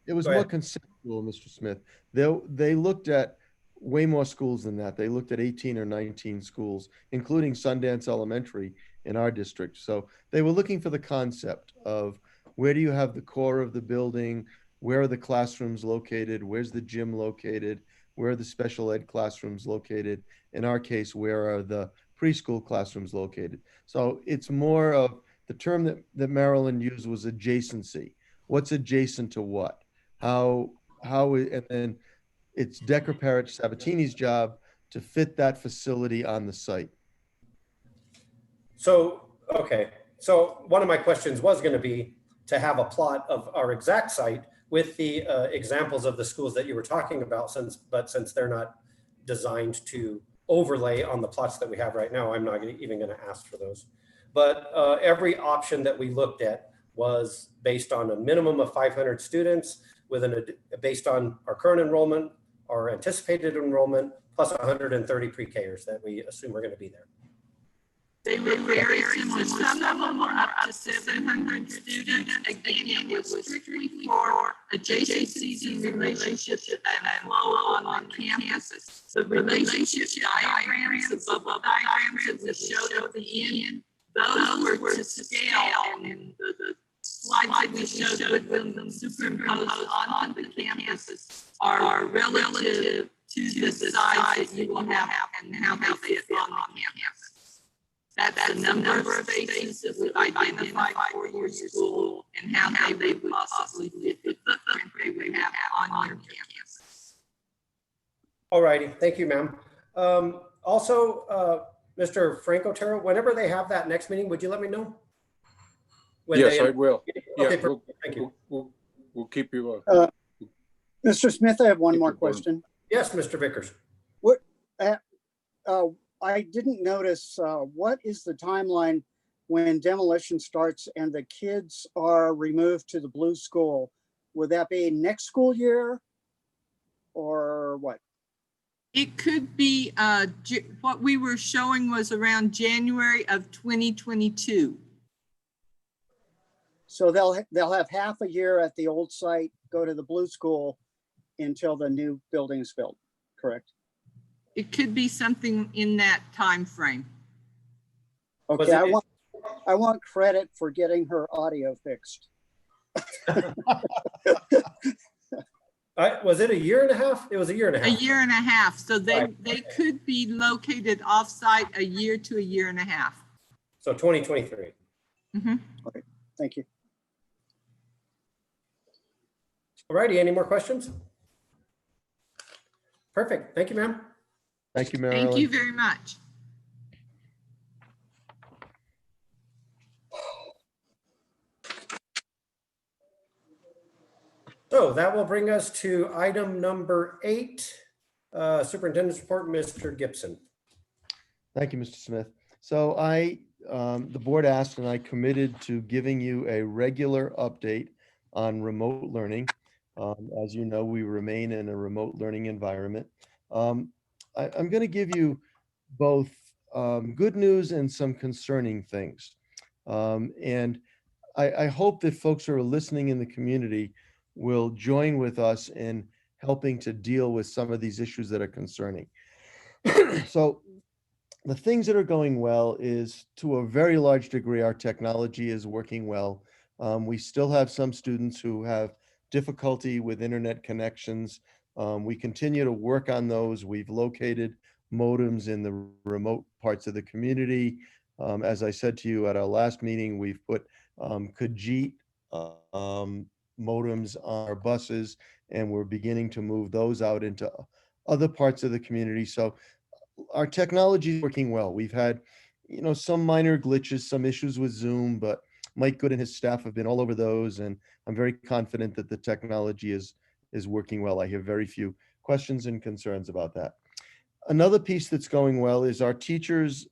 it was Go more ahead. conceptual, Mr. Smith. They looked at way more schools than that. They looked at 18 or 19 schools, including Sundance Elementary in our district. So they were looking for the concept of where do you have the core of the building? Where are the classrooms located? Where's the gym located? Where are the special ed classrooms located? In our case, where are the preschool classrooms located? So it's more of the term that Marilyn used was adjacency. What's adjacent to what? And then it's Decker Parrott Sabatini's job to fit that facility on the site. So, okay. So one of my questions was going to be to have a plot of our exact site with the examples of the schools that you were talking about, since they're not designed to overlay on the plots that we have right now, I'm not even going to ask for those. But every option that we looked at was based on a minimum of 500 students based on our current enrollment, our anticipated enrollment, plus 130 pre-Kers that we assume are going to be there. They were very similar. Some of them were up to 700 students. Again, it was strictly for adjacencies and relationships and flow on campuses. The relationship diagrams, the bubble diagrams that showed at the end, those were to scale, and the slides we showed with them superimposed on the campuses are relative to the size that you will have and how they fit on campus. That's the number of spaces that we've identified for your school and how they would possibly fit the footprint they would have on your campus. All righty, thank you, ma'am. Also, Mr. Frank Otero, whenever they have that next meeting, would you let me know? Yes, I will. Okay, Yeah, thank you. We'll keep you. Mr. Smith, I have one more question. Yes, Mr. Vickers. What, I didn't notice, what is the timeline when demolition starts and the kids are removed to the blue school? Would that be next school year or what? It could be, what we were showing was around January of 2022. So they'll have half a year at the old site, go to the blue school until the new building is built, correct? It could be something in that time frame. Okay, I want credit for getting her audio fixed. Was it a year and a half? It was a year and a half. A year and a half. So they Right. could be located offsite a year to a year and a half. So 2023. Mm-hmm. Okay, thank you. All righty, any more questions? Perfect, thank you, ma'am. Thank you, Marilyn. Thank you very much. So that will bring us to item number 8, Superintendent's report, Mr. Gibson. Thank you, Mr. Smith. So the board asked and I committed to giving you a regular update on remote learning. As you know, we remain in a remote learning environment. I'm going to give you both good news and some concerning things. And I hope that folks who are listening in the community will join with us in helping to deal with some of these issues that are concerning. So the things that are going well is, to a very large degree, our technology is working well. We still have some students who have difficulty with internet connections. We continue to work on those. We've located modems in the remote parts of the community. As I said to you at our last meeting, we've put Khajiit modems on our buses, and we're beginning to move those out into other parts of the community. So our technology is working well. We've had, some minor glitches, some issues with Zoom, but Mike Good and his staff have been all over those, and I'm very confident that the technology is working well. I hear very few questions and concerns about that. Another piece that's going well is our teachers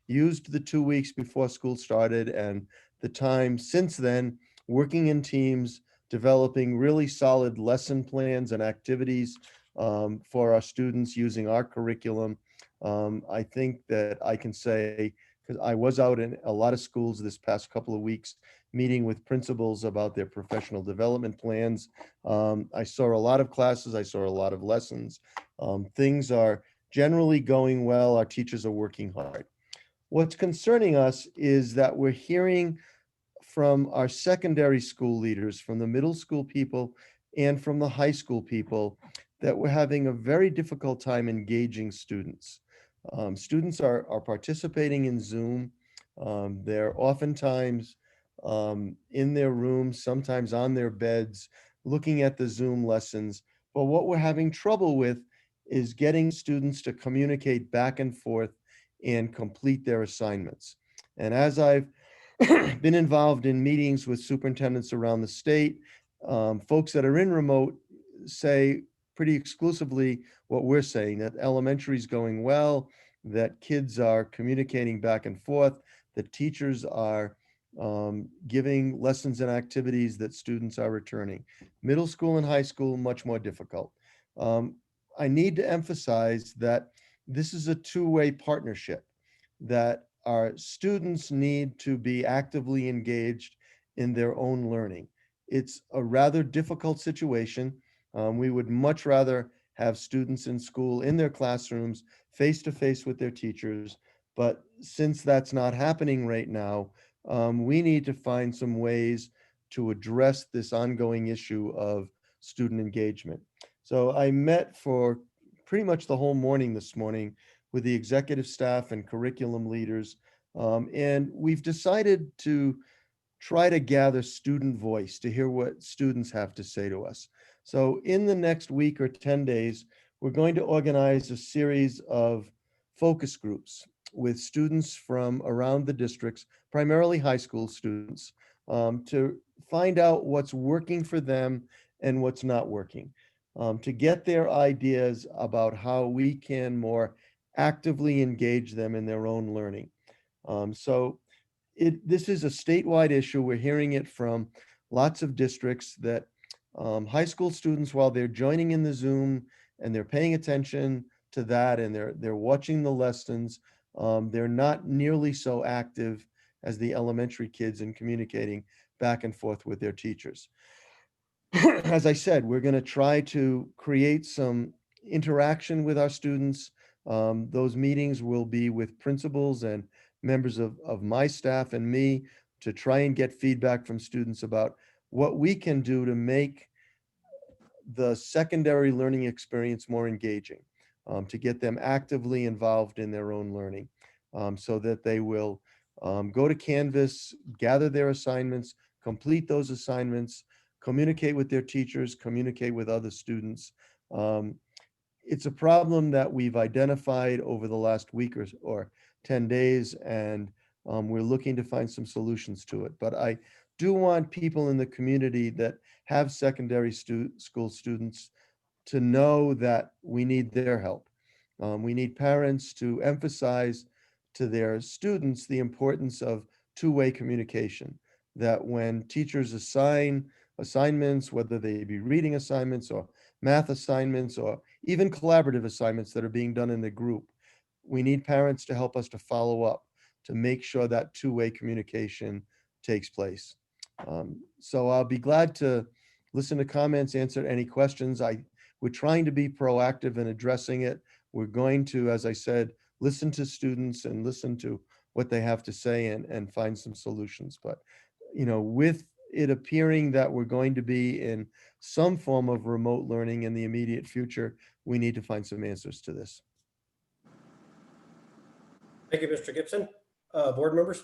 used the 2 weeks before school started and the time since then, working in teams, developing really solid lesson plans and activities for our students using our curriculum. I think that I can say, because I was out in a lot of schools this past couple of weeks, meeting with principals about their professional development plans. I saw a lot of classes, I saw a lot of lessons. Things are generally going well. Our teachers are working hard. What's concerning us is that we're hearing from our secondary school leaders, from the middle school people, and from the high school people, that we're having a very difficult time engaging students. Students are participating in Zoom. They're oftentimes in their rooms, sometimes on their beds, looking at the Zoom lessons. But what we're having trouble with is getting students to communicate back and forth and complete their assignments. And as I've been involved in meetings with superintendents around the state, folks that are in remote say pretty exclusively what we're saying, that elementary is going well, that kids are communicating back and forth, that teachers are giving lessons and activities that students are returning. Middle school and high school, much more difficult. I need to emphasize that this is a two-way partnership, that our students need to be actively engaged in their own learning. It's a rather difficult situation. We would much rather have students in school in their classrooms, face-to-face with their teachers. But since that's not happening right now, we need to find some ways to address this ongoing issue of student engagement. So I met for pretty much the whole morning this morning with the executive staff and curriculum leaders. And we've decided to try to gather student voice, to hear what students have to say to us. So in the next week or 10 days, we're going to organize a series of focus groups with students from around the districts, primarily high school students, to find out what's working for them and what's not working, to get their ideas about how we can more actively engage them in their own learning. This is a statewide issue. We're hearing it from lots of districts that high school students, while they're joining in the Zoom and they're paying attention to that and they're watching the lessons, they're not nearly so active as the elementary kids in communicating back and forth with their teachers. As I said, we're going to try to create some interaction with our students. Those meetings will be with principals and members of my staff and me to try and get feedback from students about what we can do to make the secondary learning experience more engaging, to get them actively involved in their own learning, so that they will go to Canvas, gather their assignments, complete those assignments, communicate with their teachers, communicate with other students. It's a problem that we've identified over the last week or 10 days, and we're looking to find some solutions to it. But I do want people in the community that have secondary school students to know that we need their help. We need parents to emphasize to their students the importance of two-way communication, that when teachers assign assignments, whether they be reading assignments or math assignments or even collaborative assignments that are being done in the group, we need parents to help us to follow up, to make sure that two-way communication takes place. So I'll be glad to listen to comments, answer any questions. We're trying to be proactive in addressing it. We're going to, as I said, listen to students and listen to what they have to say and find some solutions. But, with it appearing that we're going to be in some form of remote learning in the immediate future, we need to find some answers to this. Thank you, Mr. Gibson. Board members?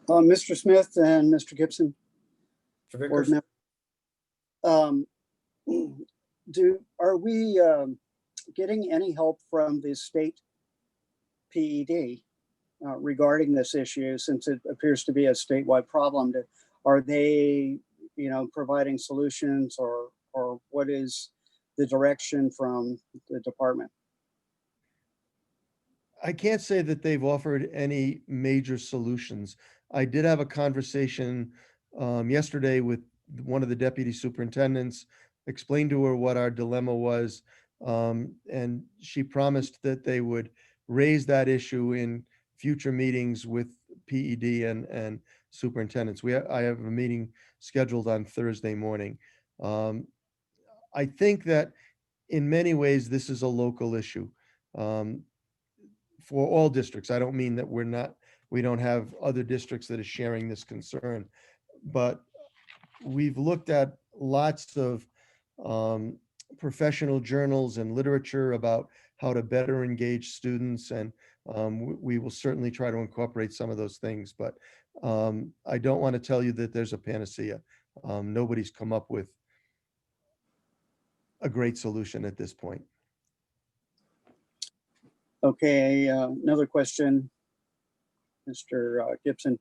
Mr. Smith and Mr. Gibson, Mr. board Vickers? member. Are we getting any help from the state PED regarding this issue, since it appears to be a statewide problem? Are they, providing solutions, or what is the direction from the department? I can't say that they've offered any major solutions. I did have a conversation yesterday with one of the deputy superintendents, explained to her what our dilemma was, and she promised that they would raise that issue in future meetings with PED and superintendents. I have a meeting scheduled on Thursday morning. I think that in many ways, this is a local issue. For all districts. I don't mean that we don't have other districts that are sharing this concern, but we've looked at lots of professional journals and literature about how to better engage students, and we will certainly try to incorporate some of those things, but I don't want to tell you that there's a panacea. Nobody's come up with a great solution at this point. Okay, another question, Mr. Gibson.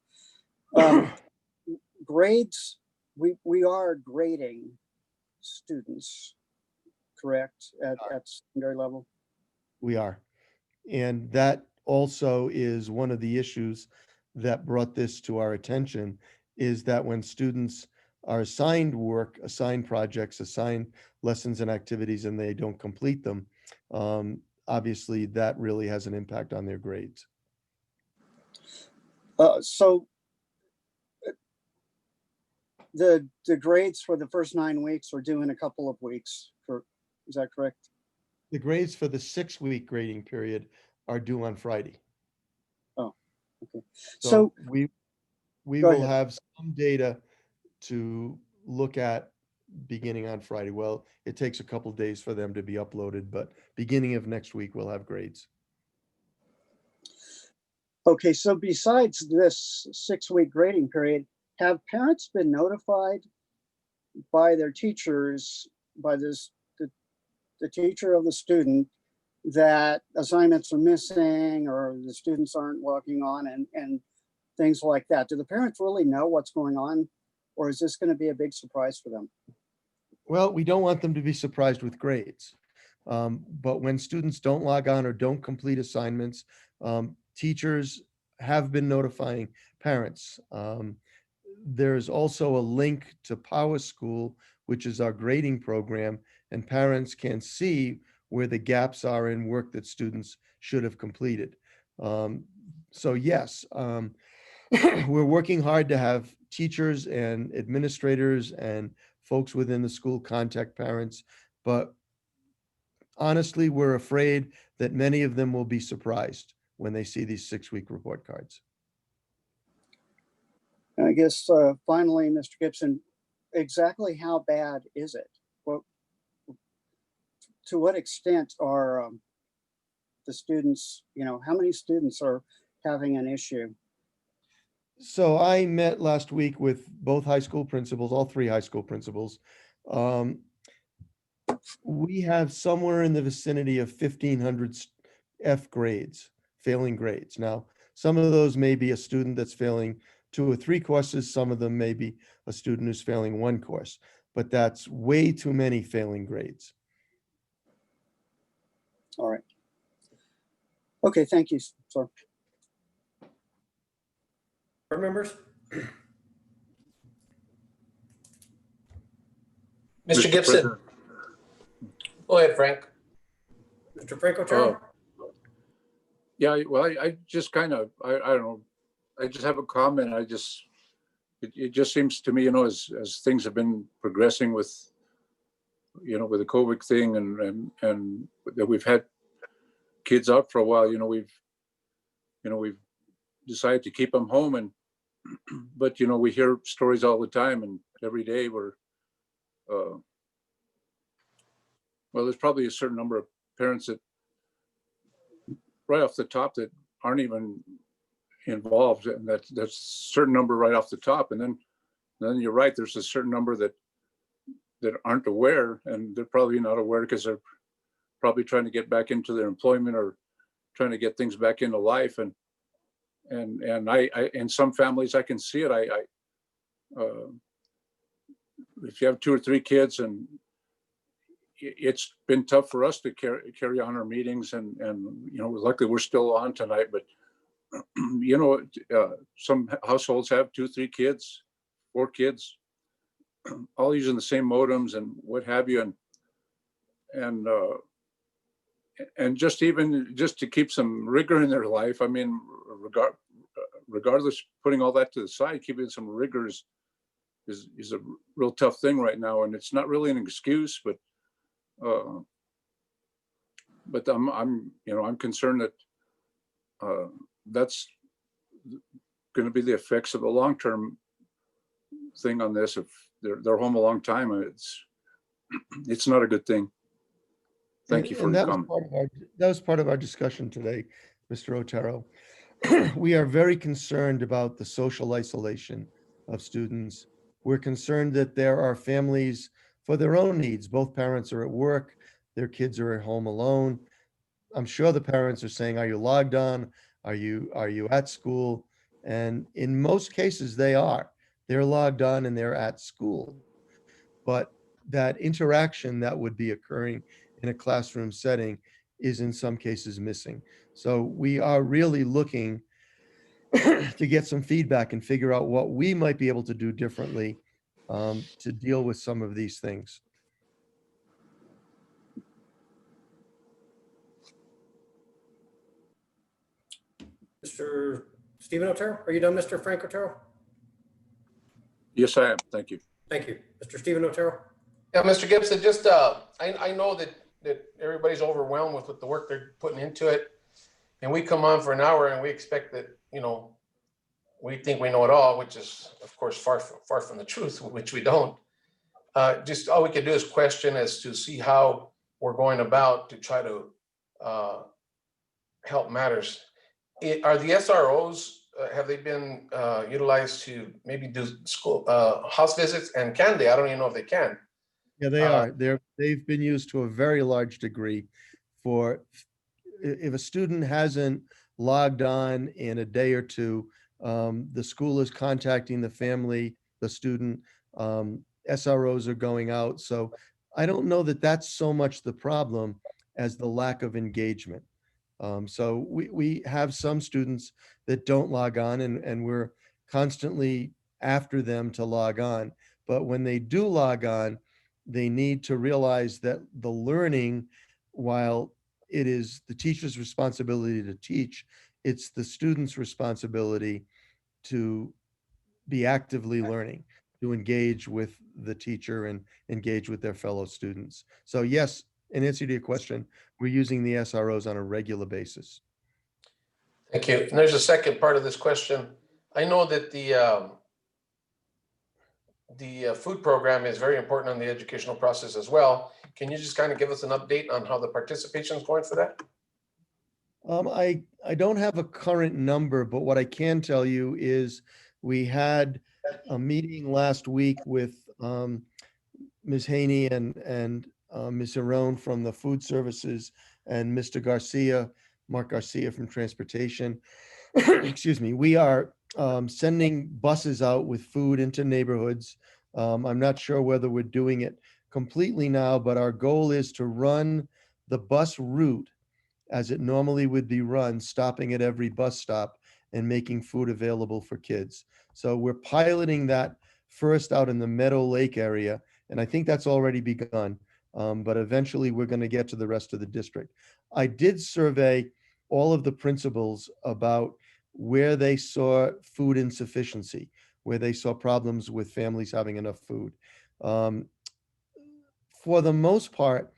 Grades, we are grading students, correct, at secondary level? We are. And that also is one of the issues that brought this to our attention, is that when students are assigned work, assigned projects, assigned lessons and activities, and they don't complete them, obviously that really has an impact on their grades. So the grades for the first 9 weeks are due in a couple of weeks, is that correct? The grades for the 6-week grading period are due on Friday. Oh, okay. So we will ahead. have some data to look at beginning on Friday. Well, it takes a couple days for them to be uploaded, but beginning of next week, we'll have grades. Okay, so besides this 6-week grading period, have parents been notified by their teachers, by the teacher of the student, that assignments are missing or the students aren't logging on and things like that? Do the parents really know what's going on, or is this going to be a big surprise for them? Well, we don't want them to be surprised with grades. But when students don't log on or don't complete assignments, teachers have been notifying parents. There's also a link to Power School, which is our grading program, and parents can see where the gaps are in work that students should have completed. So yes, we're working hard to have teachers and administrators and folks within the school contact parents, but honestly, we're afraid that many of them will be surprised when they see these 6-week report cards. And I guess finally, Mr. Gibson, exactly how bad is it? Well, to what extent are the students, how many students are having an issue? So I met last week with both high school principals, all 3 high school principals. We have somewhere in the vicinity of 1,500 F grades, failing grades. Now, some of those may be a student that's failing 2 or 3 courses. Some of them may be a student who's failing 1 course, but that's way too many failing grades. All right. Okay, thank you, sir. Board members? Mr. Gibson. President. Go ahead, Frank. Mr. Franco. Yeah, well, I just kind of, I don't know, I just have a comment. It just seems to me, as things have been progressing with, with the COVID thing and that we've had kids out for a while, we've decided to keep them home, but we hear stories all the time, and every day well, there's probably a certain number of parents that right off the top that aren't even involved, and that's a certain number right off the top. And then you're right, there's a certain number that aren't aware, and they're probably not aware because they're probably trying to get back into their employment or trying to get things back into life. And I in some families I can see it. If you have 2 or 3 kids, and it's been tough for us to carry on our meetings, and luckily we're still on tonight. But some households have 2, 3 kids, 4 kids, all using the same modems and what have you, and just to keep some rigor in their life. I mean, regardless, putting all that to the side, keeping some rigor is a real tough thing right now, and it's not really an excuse, but I'm concerned that that's going to be the effects of the long-term thing on this. If they're home a long time, it's not a good thing. Thank you for your comment. That was part of our discussion today, Mr. Otero. We are very concerned about the social isolation of students. We're concerned that there are families for their own needs. Both parents are at work, their kids are at home alone. I'm sure the parents are saying, are you logged on? Are you at school? And in most cases they are. They're logged on and they're at school. But that interaction that would be occurring in a classroom setting is in some cases missing. So we are really looking to get some feedback and figure out what we might be able to do differently to deal with some of these things. Mr. Stephen Otero, are you done, Mr. Frank Otero? Yes, I am. Thank you. Thank you. Mr. Stephen Otero? Yeah, Mr. Gibson, just, I know that everybody's overwhelmed with the work they're putting into it. And we come on for an hour and we expect that, we think we know it all, which is, of course, far from the truth, which we don't. Just all we can do is question as to see how we're going about to try to help matters. Are the SROs, have they been utilized to maybe do school house visits? And can they? I don't even know if they can. Yeah, they are. They've been used to a very large degree for if a student hasn't logged on in a day or two, the school is contacting the family, the student, SROs are going out. So I don't know that that's so much the problem as the lack of engagement. So we have some students that don't log on and we're constantly after them to log on. But when they do log on, they need to realize that the learning, while it is the teacher's responsibility to teach, it's the student's responsibility to be actively learning, to engage with the teacher and engage with their fellow students. So yes, in answer to your question, we're using the SROs on a regular basis. Thank you. And there's a second part of this question. I know that the food program is very important on the educational process as well. Can you just kind of give us an update on how the participation is going for that? I don't have a current number, but what I can tell you is we had a meeting last week with Ms. Haney and Ms. Arone from the food services and Mr. Garcia, Mark Garcia from transportation. Excuse me. We are sending buses out with food into neighborhoods. I'm not sure whether we're doing it completely now, but our goal is to run the bus route as it normally would be run, stopping at every bus stop and making food available for kids. So we're piloting that first out in the Meadow Lake area, and I think that's already begun, but eventually we're going to get to the rest of the district. I did survey all of the principals about where they saw food insufficiency, where they saw problems with families having enough food. For the most part,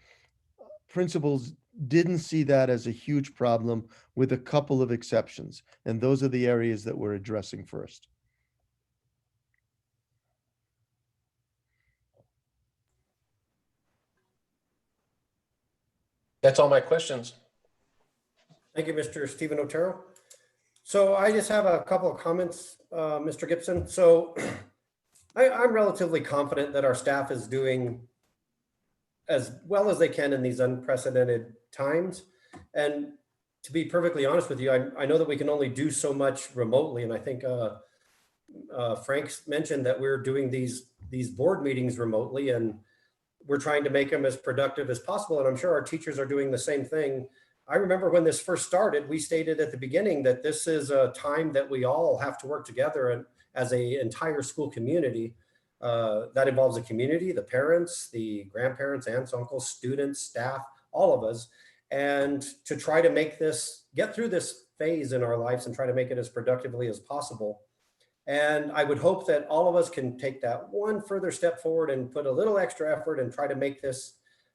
principals didn't see that as a huge problem, with a couple of exceptions. And those are the areas that we're addressing first. That's all my questions. Thank you, Mr. Stephen Otero. So I just have a couple of comments, Mr. Gibson. So I'm relatively confident that our staff is doing as well as they can in these unprecedented times. And to be perfectly honest with you, I know that we can only do so much remotely. And I think Frank's mentioned that we're doing these board meetings remotely, and we're trying to make them as productive as possible. And I'm sure our teachers are doing the same thing. I remember when this first started, we stated at the beginning that this is a time that we all have to work together and as a entire school community. That involves the community, the parents, the grandparents, aunts, uncles, students, staff, all of us. And to try to make this, get through this phase in our lives and try to make it as productively as possible. And I would hope that all of us can take that one further step forward and put a little extra effort and try to make this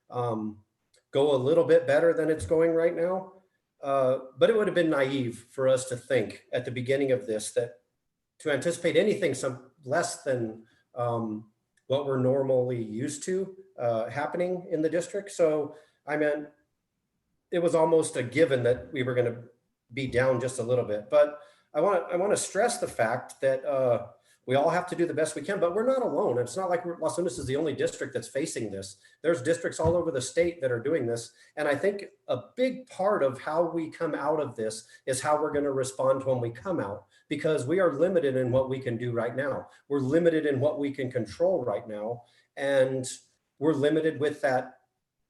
go a little bit better than it's going right now. But it would have been naive for us to think at the beginning of this that to anticipate anything some less than what we're normally used to happening in the district. So I meant it was almost a given that we were going to be down just a little bit. But I want to stress the fact that we all have to do the best we can, but we're not alone. It's not like Los Angeles is the only district that's facing this. There's districts all over the state that are doing this. And I think a big part of how we come out of this is how we're going to respond when we come out, because we are limited in what we can do right now. We're limited in what we can control right now. And we're limited with that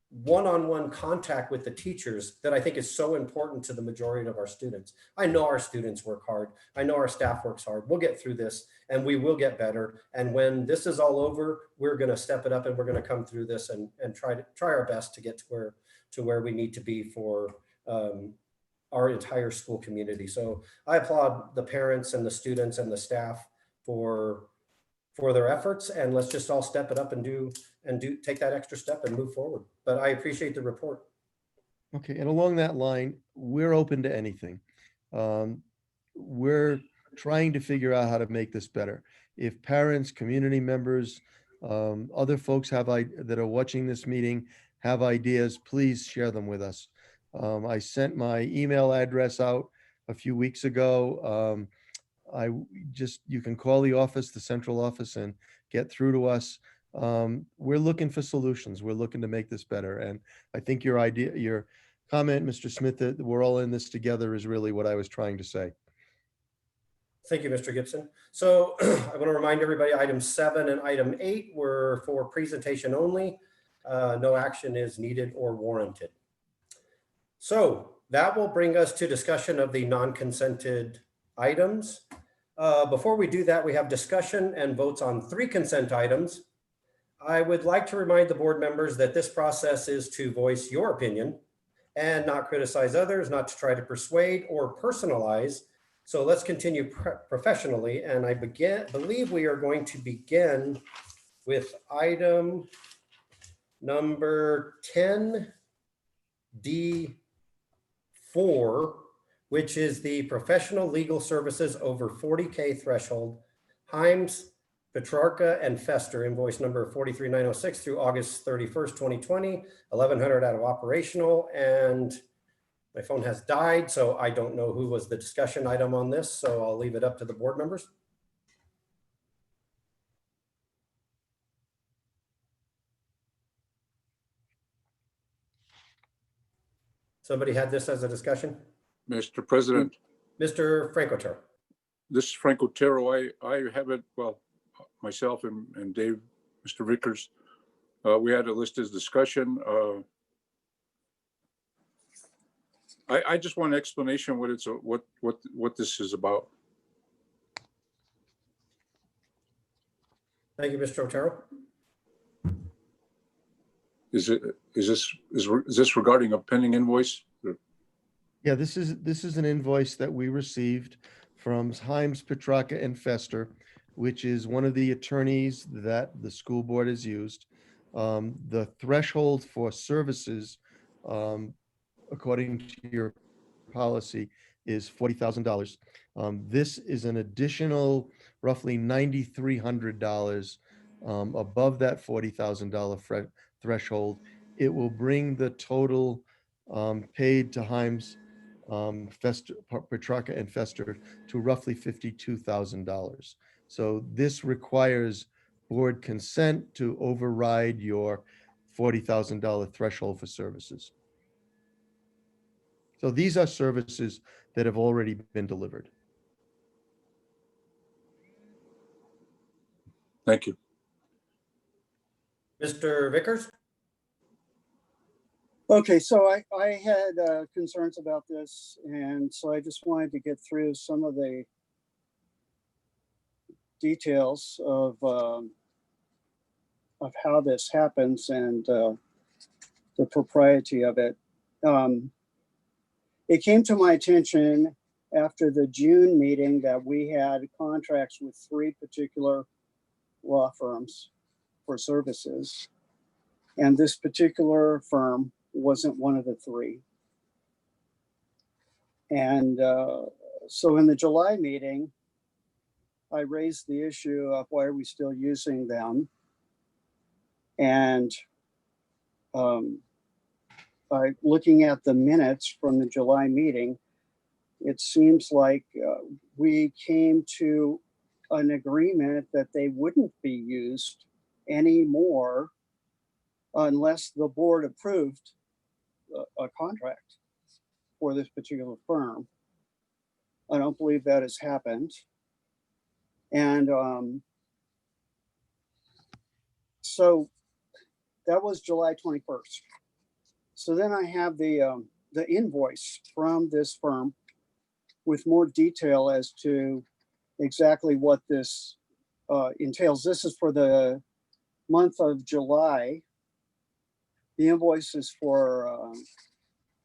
one-on-one contact with the teachers that I think is so important to the majority of our students. I know our students work hard. I know our staff works hard. We'll get through this and we will get better. And when this is all over, we're going to step it up and we're going to come through this and try our best to get to where we need to be for our entire school community. So I applaud the parents and the students and the staff for their efforts, and let's just all step it up and take that extra step and move forward. But I appreciate the report. Okay, and along that line, we're open to anything. We're trying to figure out how to make this better. If parents, community members, other folks that are watching this meeting have ideas, please share them with us. I sent my email address out a few weeks ago. You can call the office, the central office, and get through to us. We're looking for solutions. We're looking to make this better. And I think your comment, Mr. Smith, that we're all in this together is really what I was trying to say. Thank you, Mr. Gibson. So I want to remind everybody, item 7 and item 8 were for presentation only. No action is needed or warranted. So that will bring us to discussion of the non-consented items. Before we do that, we have discussion and votes on 3 consent items. I would like to remind the board members that this process is to voice your opinion and not criticize others, not to try to persuade or personalize. So let's continue professionally. And I believe we are going to begin with item number 10D4, which is the professional legal services over 40K threshold, Himes, Petrarca, and Fester, invoice number 43906 through August 31st, 2020, 1100 out of operational. And my phone has died, so I don't know who was the discussion item on this, so I'll leave it up to the board members. Somebody had this as a discussion? Mr. President. Mr. Frank Otero. This is Frank Otero. I have it, well, myself and Dave, Mr. Vickers, we had a list as discussion. I just want an explanation what this is about. Thank you, Mr. Otero. Is this regarding a pending invoice? Yeah, this is an invoice that we received from Himes, Petrarca, and Fester, which is one of the attorneys that the school board has used. The threshold for services, according to your policy, is $40,000. This is an additional roughly $9,300 above that $40,000 threshold. It will bring the total paid to Himes Petrarca and Fester to roughly $52,000. So this requires board consent to override your $40,000 threshold for services. So these are services that have already been delivered. Thank you. Mr. Vickers? Okay, so I had concerns about this, and so I just wanted to get through some of the details of how this happens and the propriety of it. It came to my attention after the June meeting that we had contracts with 3 particular law firms for services, and this particular firm wasn't one of the 3. And so in the July meeting, I raised the issue of why are we still using them? And looking at the minutes from the July meeting, it seems like we came to an agreement that they wouldn't be used anymore unless the board approved a contract for this particular firm. I don't believe that has happened. And so that was July 21st. So then I have the invoice from this firm with more detail as to exactly what this entails. This is for the month of July. The invoice is for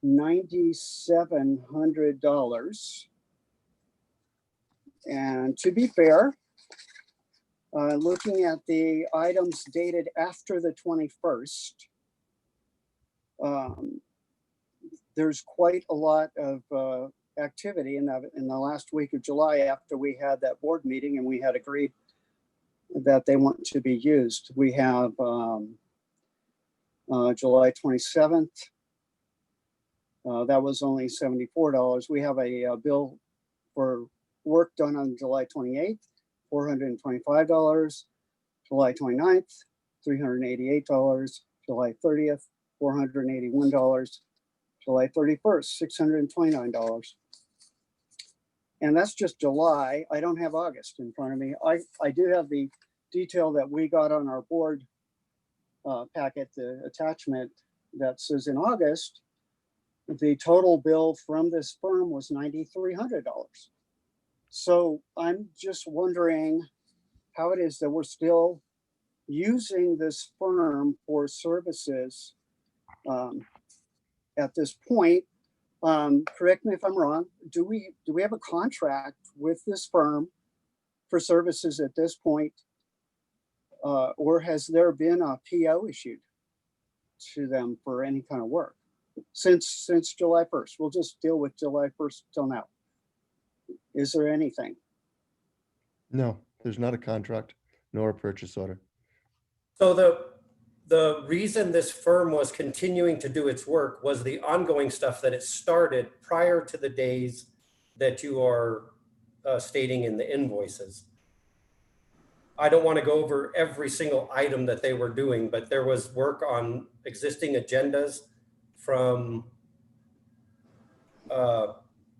$9,700. And to be fair, looking at the items dated after the 21st, there's quite a lot of activity in the last week of July after we had that board meeting and we had agreed that they weren't to be used. We have July 27th. That was only $74. We have a bill for work done on July 28th, $425. July 29th, $388. July 30th, $481. July 31st, $629. And that's just July. I don't have August in front of me. I do have the detail that we got on our board packet, the attachment that says in August, the total bill from this firm was $9,300. So I'm just wondering how it is that we're still using this firm for services at this point. Correct me if I'm wrong. Do we have a contract with this firm for services at this point? Or has there been a PO issued to them for any kind of work since July 1st? We'll just deal with July 1st till now. Is there anything? No, there's not a contract nor a purchase order. So the reason this firm was continuing to do its work was the ongoing stuff that it started prior to the days that you are stating in the invoices. I don't want to go over every single item that they were doing, but there was work on existing agendas from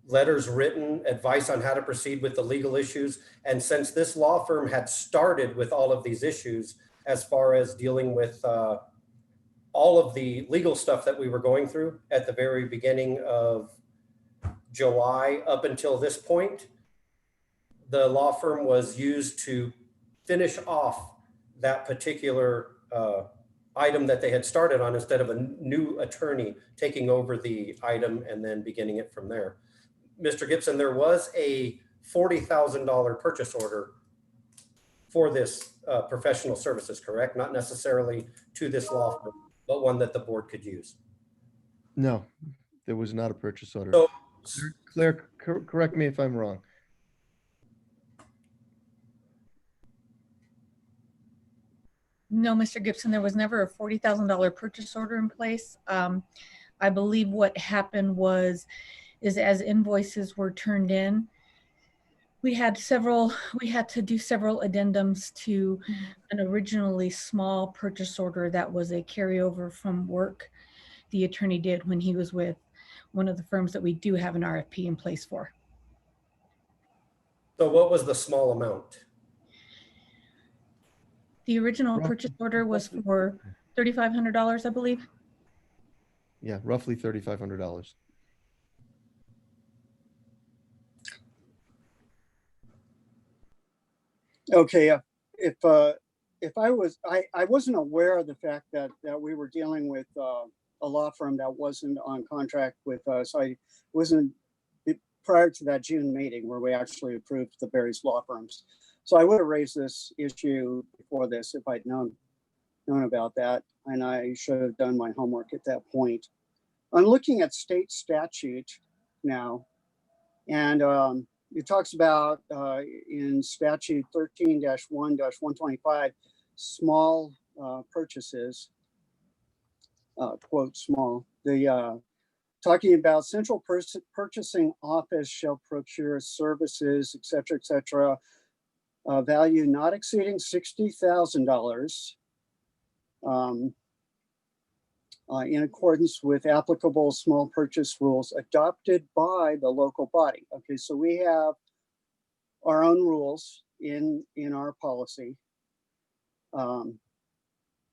letters written, advice on how to proceed with the legal issues. And since this law firm had started with all of these issues, as far as dealing with all of the legal stuff that we were going through at the very beginning of July up until this point, the law firm was used to finish off that particular item that they had started on instead of a new attorney taking over the item and then beginning it from there. Mr. Gibson, there was a $40,000 purchase order for this professional services, correct? Not necessarily to this law firm, but one that the board could use. No, there was not a purchase order. So, Claire, correct me if I'm wrong. No, Mr. Gibson, there was never a $40,000 purchase order in place. I believe what happened was is as invoices were turned in, we had to do several addendums to an originally small purchase order that was a carryover from work the attorney did when he was with one of the firms that we do have an RFP in place for. So what was the small amount? The original purchase order was for $3,500, I believe. Yeah, roughly $3,500. Okay, if I wasn't aware of the fact that we were dealing with a law firm that wasn't on contract with us. I wasn't prior to that June meeting where we actually approved the various law firms. So I would have raised this issue before this if I'd known about that, and I should have done my homework at that point. I'm looking at state statute now, and it talks about in statute 13-1-125, small purchases, quote small, talking about central purchasing office shall procure services, et cetera, value not exceeding $60,000 in accordance with applicable small purchase rules adopted by the local body. Okay, so we have our own rules in our policy, and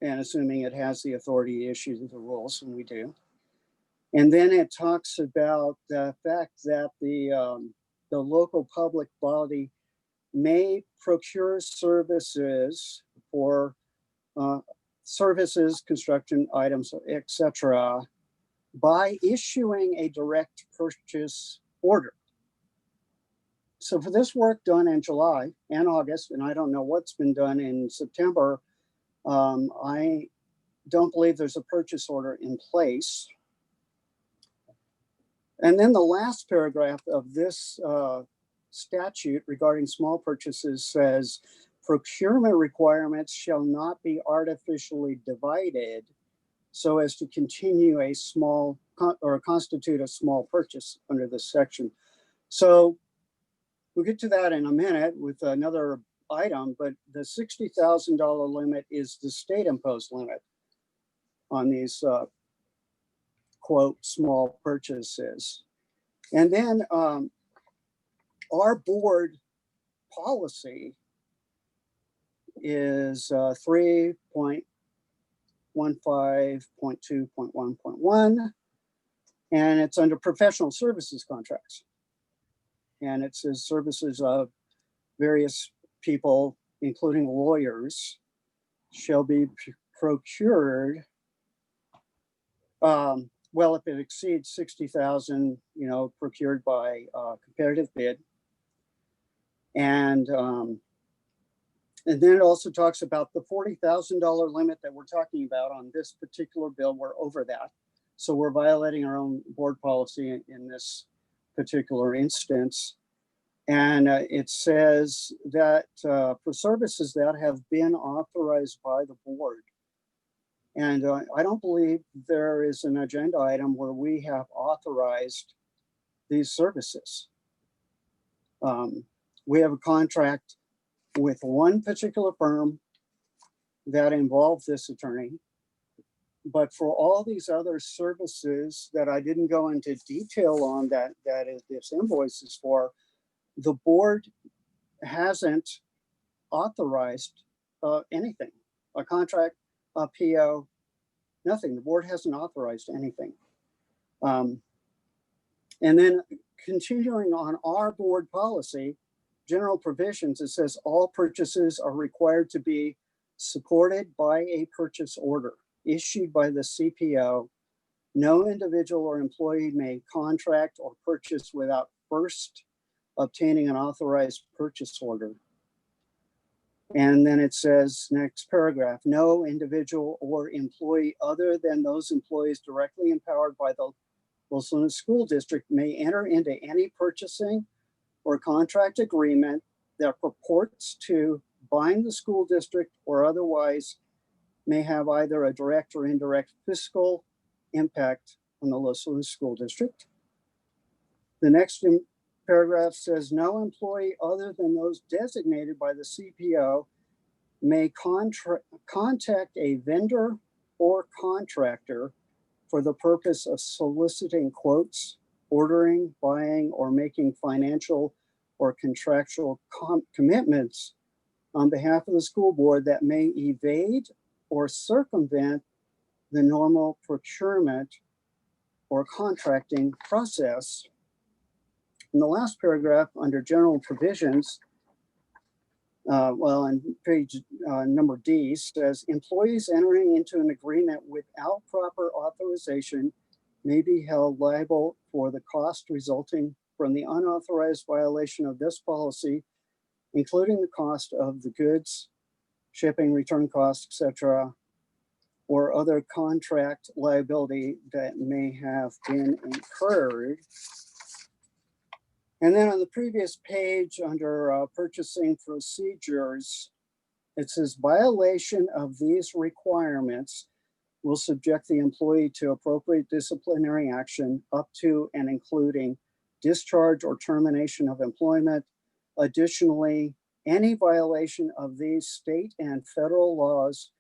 assuming it has the authority to issue the rules, and we do. And then it talks about the fact that the local public body may procure services for services, construction items, etc., by issuing a direct purchase order. So for this work done in July and August, and I don't know what's been done in September, I don't believe there's a purchase order in place. And then the last paragraph of this statute regarding small purchases says, procurement requirements shall not be artificially divided so as to continue a small or constitute a small purchase under this section. So we'll get to that in a minute with another item, but the $60,000 limit is the state imposed limit on these quote small purchases. And then our board policy is 3.15.2.1.1, and it's under professional services contracts. And it says services of various people, including lawyers, shall be procured. Well, if it exceeds 60,000, procured by competitive bid. And then it also talks about the $40,000 limit that we're talking about on this particular bill. We're over that. So we're violating our own board policy in this particular instance. And it says that for services that have been authorized by the board. And I don't believe there is an agenda item where we have authorized these services. We have a contract with one particular firm that involved this attorney. But for all these other services that I didn't go into detail on that is this invoice is for, the board hasn't authorized anything, a contract, a PO, nothing. The board hasn't authorized anything. And then continuing on our board policy, general provisions, it says all purchases are required to be supported by a purchase order issued by the CPO. No individual or employee may contract or purchase without first obtaining an authorized purchase order. And then it says, next paragraph, no individual or employee other than those employees directly empowered by the Los Lunas School District may enter into any purchasing or contract agreement that purports to bind the school district or otherwise may have either a direct or indirect fiscal impact on the Los Lunas School District. The next paragraph says no employee other than those designated by the CPO may contact a vendor or contractor for the purpose of soliciting quotes, ordering, buying, or making financial or contractual commitments on behalf of the school board that may evade or circumvent the normal procurement or contracting process. In the last paragraph, under general provisions, on page number D, says employees entering into an agreement without proper authorization may be held liable for the cost resulting from the unauthorized violation of this policy, including the cost of the goods, shipping, return costs, etc., or other contract liability that may have been incurred. And then on the previous page under purchasing procedures, it says violation of these requirements will subject the employee to appropriate disciplinary action up to and including discharge or termination of employment. Additionally, any violation of these state and federal laws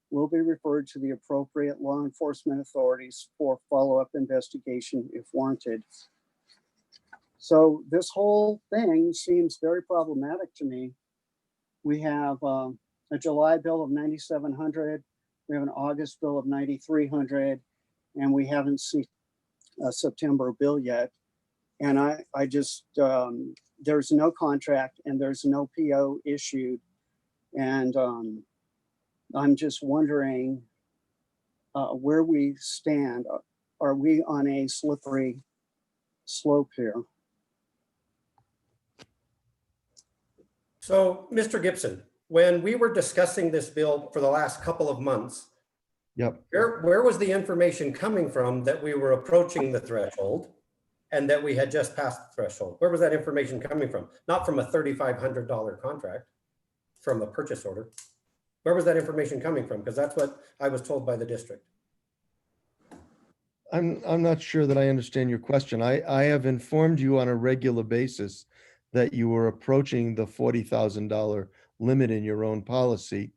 will be referred to the appropriate law enforcement authorities for follow-up investigation if warranted. So this whole thing seems very problematic to me. We have a July bill of $9,700. We have an August bill of $9,300, and we haven't seen a September bill yet. And I just, there's no contract and there's no PO issued. And I'm just wondering where we stand. Are we on a slippery slope here? So, Mr. Gibson, when we were discussing this bill for the last couple of months, Yep. where was the information coming from that we were approaching the threshold and that we had just passed the threshold? Where was that information coming from? Not from a $3,500 contract, from a purchase order. Where was that information coming from? Because that's what I was told by the district. I'm not sure that I understand your question. I have informed you on a regular basis that you were approaching the $40,000 limit in your own policy.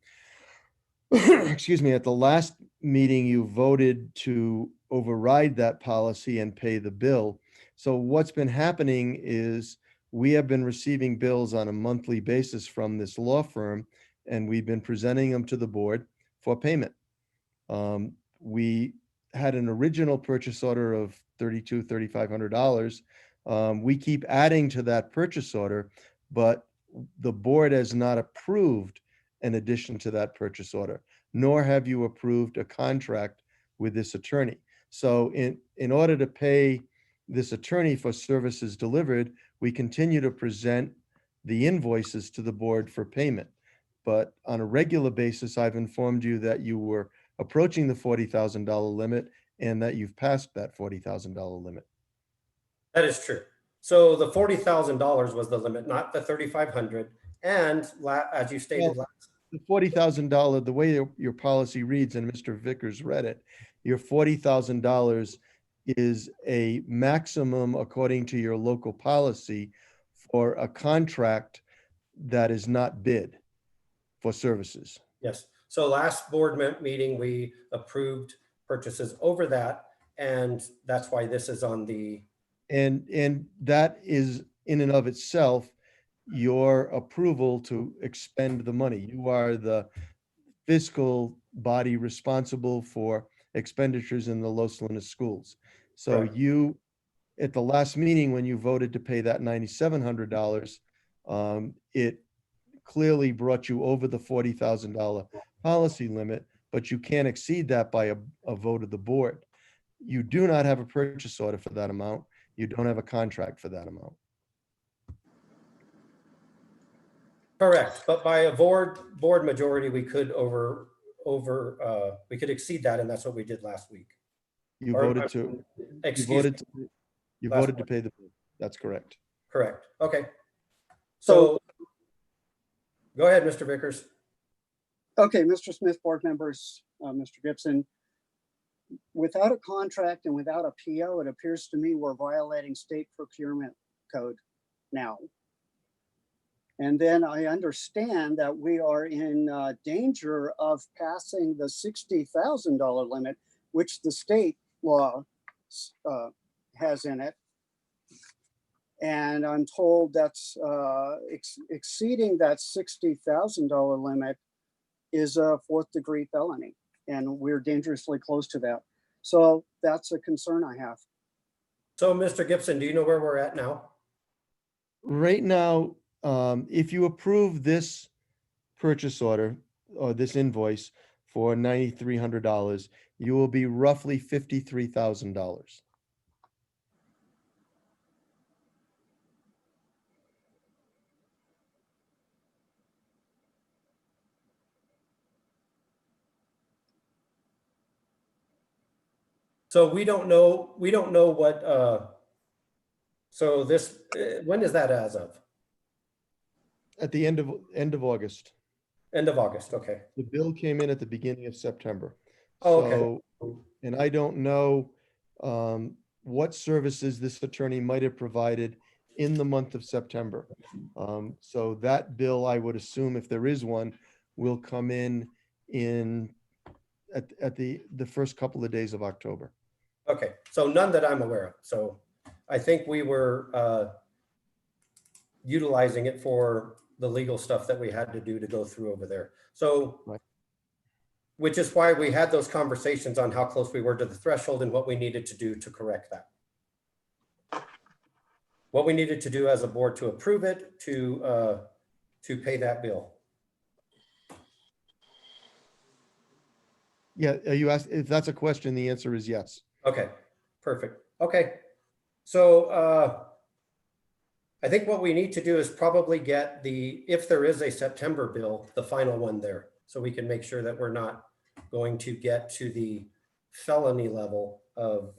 Excuse me, at the last meeting, you voted to override that policy and pay the bill. So what's been happening is we have been receiving bills on a monthly basis from this law firm, and we've been presenting them to the board for payment. We had an original purchase order of $3,500. We keep adding to that purchase order, but the board has not approved an addition to that purchase order, nor have you approved a contract with this attorney. So in order to pay this attorney for services delivered, we continue to present the invoices to the board for payment. But on a regular basis, I've informed you that you were approaching the $40,000 limit and that you've passed that $40,000 limit. That is true. So the $40,000 was the limit, not the $3,500. And as you stated, The $40,000, the way your policy reads, and Mr. Vickers read it, your $40,000 is a maximum according to your local policy for a contract that is not bid for services. yes. So last board meeting, we approved purchases over that. And that's why this is on the. And that is in and of itself your approval to expend the money. You are the fiscal body responsible for expenditures in the Los Lunas schools. So Right. you, at the last meeting, when you voted to pay that $9,700, it clearly brought you over the $40,000 policy limit, but you can't exceed that by a vote of the board. You do not have a purchase order for that amount. You don't have a contract for that amount. Correct, but by a board majority, we could we could exceed that, and that's what we did last week. You Or, voted to, Excuse me. you Last voted to one. pay the bill. That's correct. Correct. Okay. So go ahead, Mr. Vickers. Okay, Mr. Smith, board members, Mr. Gibson. without a contract and without a PO, it appears to me we're violating state procurement code now. And then I understand that we are in danger of passing the $60,000 limit, which the state law has in it. And I'm told that's exceeding that $60,000 limit is a 4th-degree felony. And we're dangerously close to that. So that's a concern I have. So Mr. Gibson, do you know where we're at now? Right now, if you approve this purchase order or this invoice for $9,300, you will be roughly $53,000. So we don't know what, so this, when is that as of? At the end of August. End of August, okay. The bill came in at the beginning of September. Oh, okay. So, and I don't know what services this attorney might have provided in the month of September. So that bill, I would assume, if there is one, will come in at the first couple of days of October. Okay, so none that I'm aware of. So I think we were utilizing it for the legal stuff that we had to do to go through over there. So, Right. Which is why we had those conversations on how close we were to the threshold and what we needed to do to correct that. What we needed to do as a board to approve it, to pay that bill. Yeah, you asked if that's a question, the answer is yes. Okay, perfect. Okay, so I think what we need to do is probably get if there is a September bill, the final one there, so we can make sure that we're not going to get to the felony level of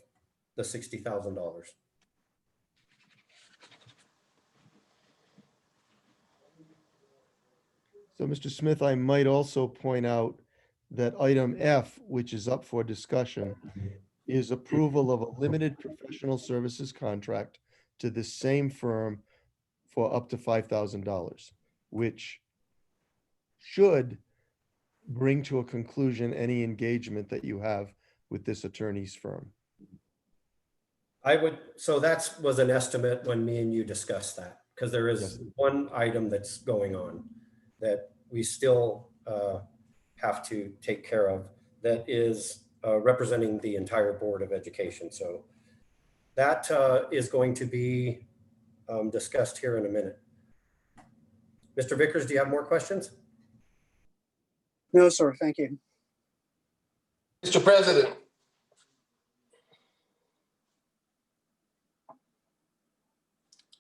the $60,000. So, Mr. Smith, I might also point out that item F, which is up for discussion, is approval of a limited professional services contract to the same firm for up to $5,000, which should bring to a conclusion any engagement that you have with this attorney's firm. So that was an estimate when me and you discussed that, because there is one item that's going on that we still have to take care of that is representing the entire Board of Education. So that is going to be discussed here in a minute. Mr. Vickers, do you have more questions? No, sir. Thank you. Mr. President.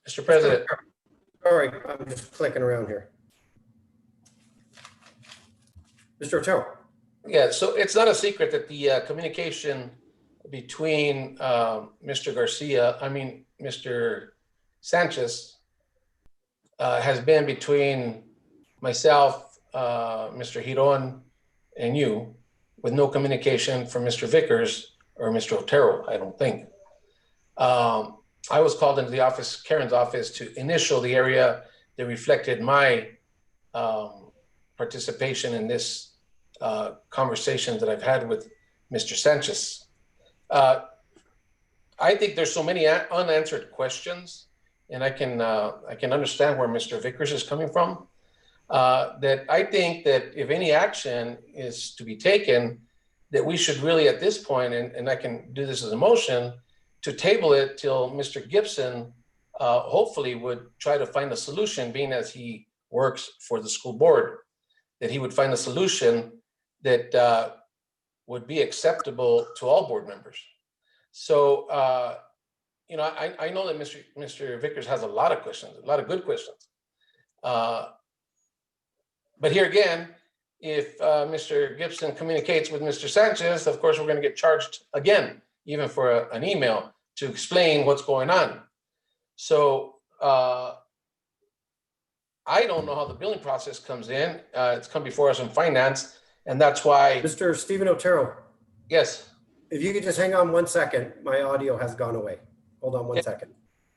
Mr. President. All right, I'm just clicking around here. Mr. Otero. Yeah, so it's not a secret that the communication between Mr. Sanchez has been between myself, Mr. Giron, and you, with no communication from Mr. Vickers or Mr. Otero, I don't think. I was called into the office, Karen's office, to initial the area that reflected my participation in this conversation that I've had with Mr. Sanchez. I think there's so many unanswered questions, and I can understand where Mr. Vickers is coming from. That I think that if any action is to be taken, that we should really at this point, and I can do this as a motion, to table it till Mr. Gibson hopefully would try to find a solution, being as he works for the school board, that he would find a solution that would be acceptable to all board members. So, you know, I know that Mr. Vickers has a lot of questions, a lot of good questions. But here again, if Mr. Gibson communicates with Mr. Sanchez, of course, we're going to get charged again, even for an email to explain what's going on. So I don't know how the billing process comes in. It's come before us in finance, and that's why. Mr. Stephen Otero. Yes. If you could just hang on 1 second, my audio has gone away. Hold on 1 second.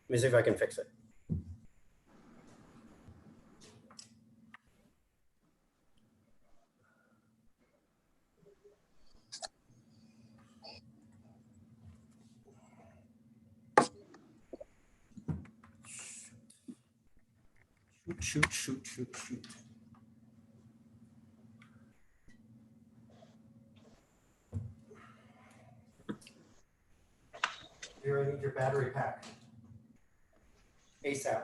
Let me see if I can fix it. Shoot. Here, I need your battery pack. ASAP.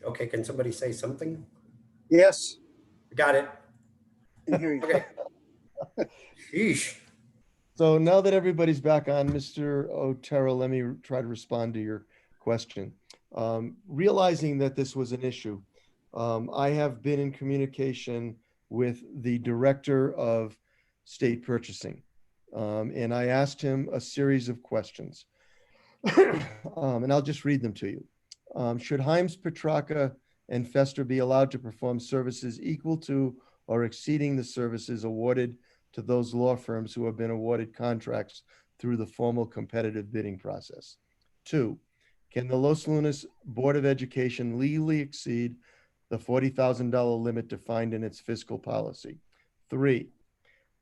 Okay, can somebody say something? Yes, Got it. I hear you. Okay. Sheesh. So now that everybody's back on, Mr. Otero, let me try to respond to your question. Realizing that this was an issue, I have been in communication with the Director of State Purchasing, and I asked him a series of questions. And I'll just read them to you. Should Himes, Petrarca, and Fester be allowed to perform services equal to or exceeding the services awarded to those law firms who have been awarded contracts through the formal competitive bidding process? 2, can the Los Lunas Board of Education legally exceed the $40,000 limit defined in its fiscal policy? 3,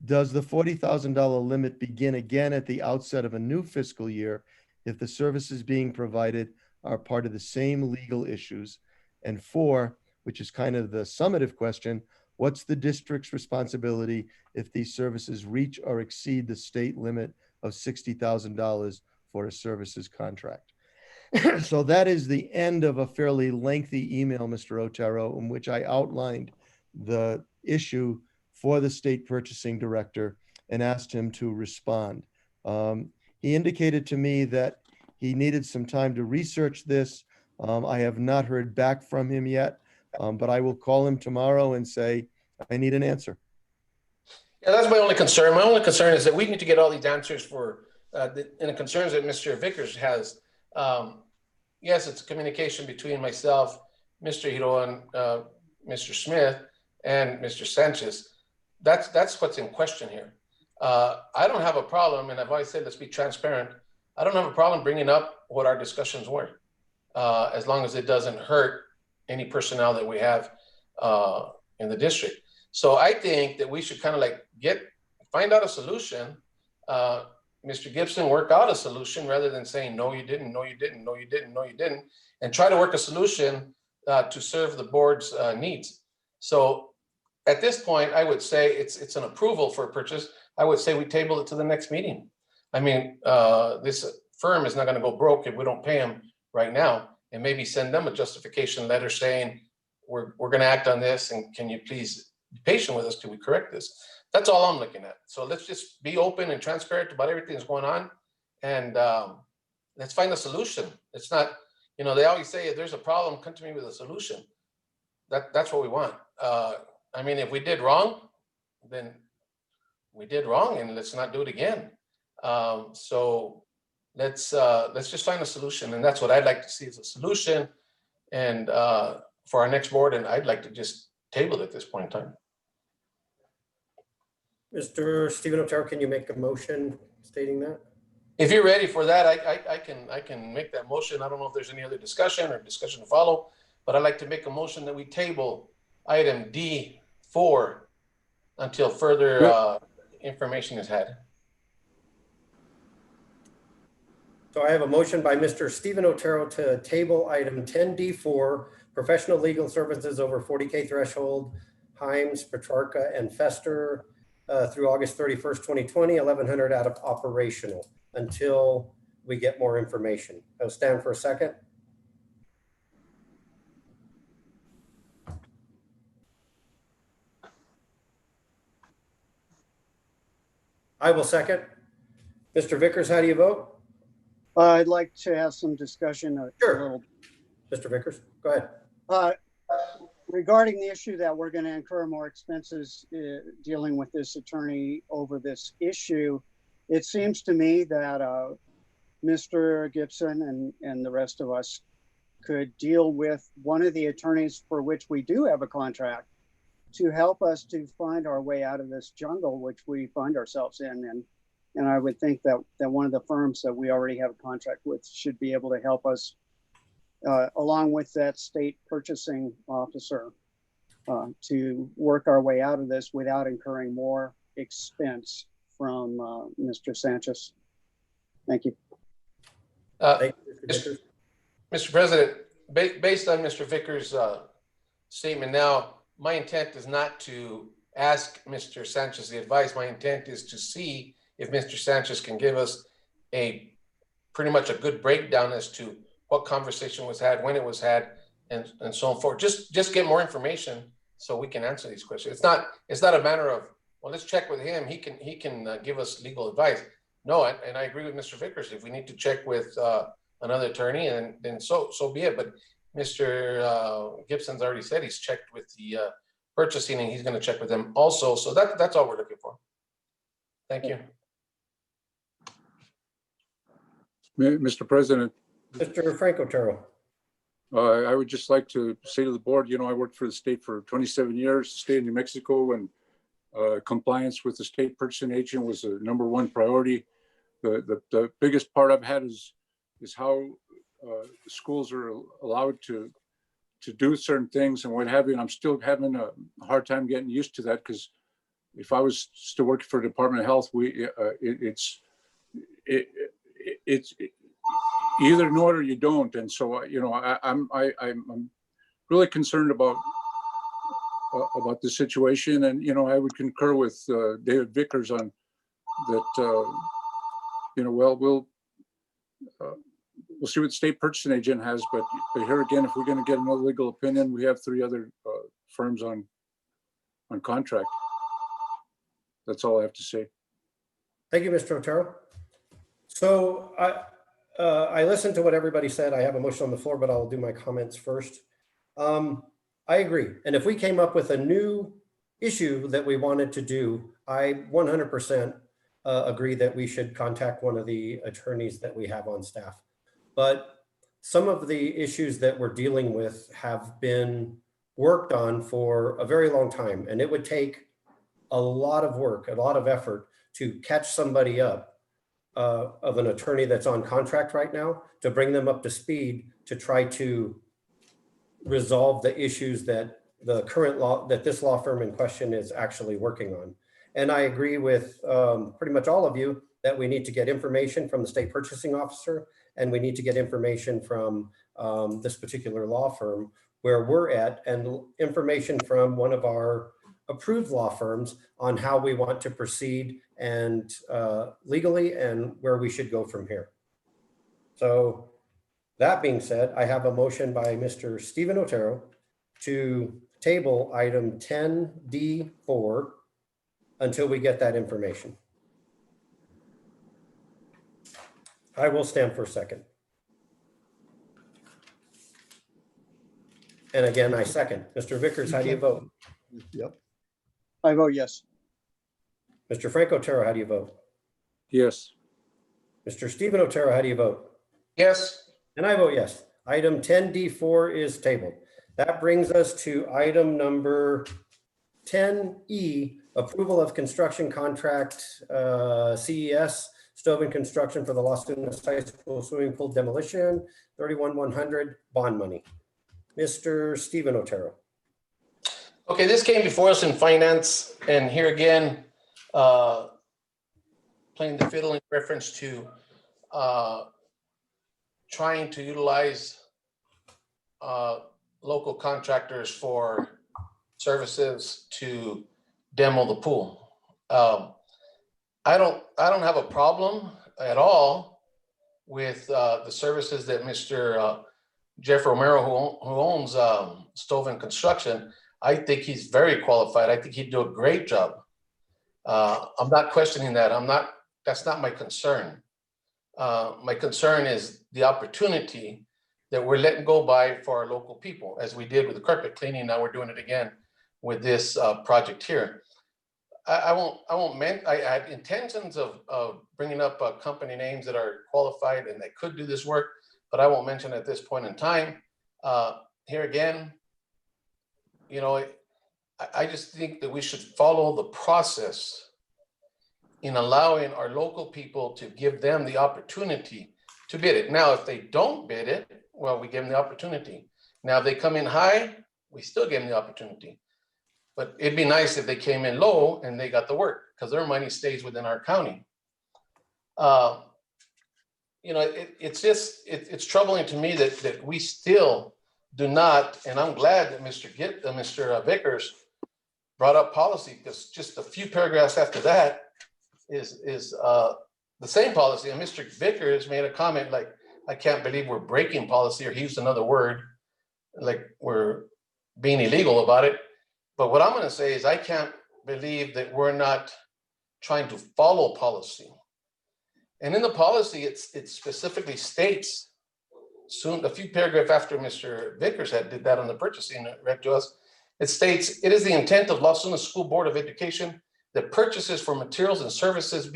does the $40,000 limit begin again at the outset of a new fiscal year if the services being provided are part of the same legal issues? And 4, which is kind of the summative question, what's the district's responsibility if these services reach or exceed the state limit of $60,000 for a services contract? So that is the end of a fairly lengthy email, Mr. Otero, in which I outlined the issue for the state purchasing director and asked him to respond. He indicated to me that he needed some time to research this. I have not heard back from him yet, but I will call him tomorrow and say, I need an answer. Yeah, that's my only concern. My only concern is that we need to get all these answers for, and the concerns that Mr. Vickers has. Yes, it's communication between myself, Mr. Hiro, and Mr. Smith, and Mr. Sanchez. That's what's in question here. I don't have a problem, and I've always said, let's be transparent. I don't have a problem bringing up what our discussions were, as long as it doesn't hurt any personnel that we have in the district. So I think that we should kind of like find out a solution. Mr. Gibson, work out a solution rather than saying, no, you didn't, no, you didn't, no, you didn't, no, you didn't, and try to work a solution to serve the board's needs. So at this point, I would say it's an approval for a purchase. I would say we table it to the next meeting. I mean, this firm is not going to go broke if we don't pay them right now, and maybe send them a justification letter saying, we're going to act on this, and can you please be patient with us till we correct this? That's all I'm looking at. So let's just be open and transparent about everything that's going on, and let's find a solution. It's not, you know, they always say, if there's a problem, come to me with a solution. That's what we want. I mean, if we did wrong, then we did wrong, and let's not do it again. So let's just find a solution, and that's what I'd like to see, is a solution, and for our next board, and I'd like to just table it at this point in time. Mr. Stephen Otero, can you make a motion stating that? If you're ready for that, I can make that motion. I don't know if there's any other discussion or discussion to follow, but I'd like to make a motion that we table item D4 until further information is had. So I have a motion by Mr. Stephen Otero to table item 10D4, professional legal services over 40K threshold, Himes, Petrarca, and Fester through August 31st, 2020, 1100 out of operational until we get more information. I'll stand for a second. I will second. Mr. Vickers, how do you vote? I'd like to have some discussion. Sure. Mr. Vickers, go ahead. Regarding the issue that we're going to incur more expenses dealing with this attorney over this issue, it seems to me that Mr. Gibson and the rest of us could deal with one of the attorneys for which we do have a contract to help us to find our way out of this jungle which we find ourselves in. And I would think that one of the firms that we already have a contract with should be able to help us along with that state purchasing officer to work our way out of this without incurring more expense from Mr. Sanchez. Thank you. Mr. President, based on Mr. Vickers' statement now, my intent is not to ask Mr. Sanchez the advice. My intent is to see if Mr. Sanchez can give us pretty much a good breakdown as to what conversation was had, when it was had, and so on forth. Just get more information so we can answer these questions. It's not a matter of, well, let's check with him. He can give us legal advice. No, and I agree with Mr. Vickers. If we need to check with another attorney, and then so be it. But Mr. Gibson's already said he's checked with the purchasing, and he's going to check with them also. So that's all we're looking for. Thank you. Mr. President. Mr. Frank Otero. I would just like to say to the board, you know, I worked for the state for 27 years, the state of New Mexico, and compliance with the state purchasing agent was the #1 priority. The biggest part I've had is how schools are allowed to do certain things and what have you. And I'm still having a hard time getting used to that, because if I was still working for the Department of Health, it's either know it or you don't. And so, you know, I'm really concerned about the situation. And, you know, I would concur with David Vickers on that, you know, well, we'll see what the state purchasing agent has, but here again, if we're going to get another legal opinion, we have 3 other firms on contract. That's all I have to say. Thank you, Mr. Otero. So I listened to what everybody said. I have a motion on the floor, but I'll do my comments first. I agree. And if we came up with a new issue that we wanted to do, I 100% agree that we should contact one of the attorneys that we have on staff. But some of the issues that we're dealing with have been worked on for a very long time, and it would take a lot of work, a lot of effort to catch somebody up of an attorney that's on contract right now, to bring them up to speed, to try to resolve the issues that the current law, that this law firm in question is actually working on. And I agree with pretty much all of you that we need to get information from the state purchasing officer, and we need to get information from this particular law firm where we're at, and information from one of our approved law firms on how we want to proceed and legally, and where we should go from here. So that being said, I have a motion by Mr. Stephen Otero to table item 10D4 until we get that information. I will stand for a second. And again, I second. Mr. Vickers, how do you vote? Yep. I vote yes. Mr. Frank Otero, how do you vote? Yes. Mr. Stephen Otero, how do you vote? Yes. And I vote yes. Item 10D4 is tabled. That brings us to item number 10E, approval of construction contract CES, stove and construction for the Los Angeles High School swimming pool demolition, 31,100 bond money. Mr. Stephen Otero. Okay, this came before us in finance, and here again, playing the fiddle in reference to trying to utilize local contractors for services to demo the pool. I don't have a problem at all with the services that Mr. Jeff Romero, who owns Stove and Construction. I think he's very qualified. I think he'd do a great job. I'm not questioning that. That's not my concern. My concern is the opportunity that we're letting go by for our local people, as we did with the carpet cleaning. Now we're doing it again with this project here. I had intentions of bringing up company names that are qualified and that could do this work, but I won't mention at this point in time. Here again, you know, I just think that we should follow the process in allowing our local people to give them the opportunity to bid it. Now, if they don't bid it, well, we give them the opportunity. Now, if they come in high, we still give them the opportunity. But it'd be nice if they came in low and they got the work, because their money stays within our county. You know, it's troubling to me that we still do not, and I'm glad that Mr. Vickers brought up policy, because just a few paragraphs after that is the same policy. And Mr. Vickers made a comment like, I can't believe we're breaking policy, or he used another word, like we're being illegal about it. But what I'm going to say is I can't believe that we're not trying to follow policy. And in the policy, it specifically states, soon a few paragraphs after Mr. Vickers did that on the purchasing, read to us, it states, it is the intent of Las Lunas School Board of Education that purchases for materials and services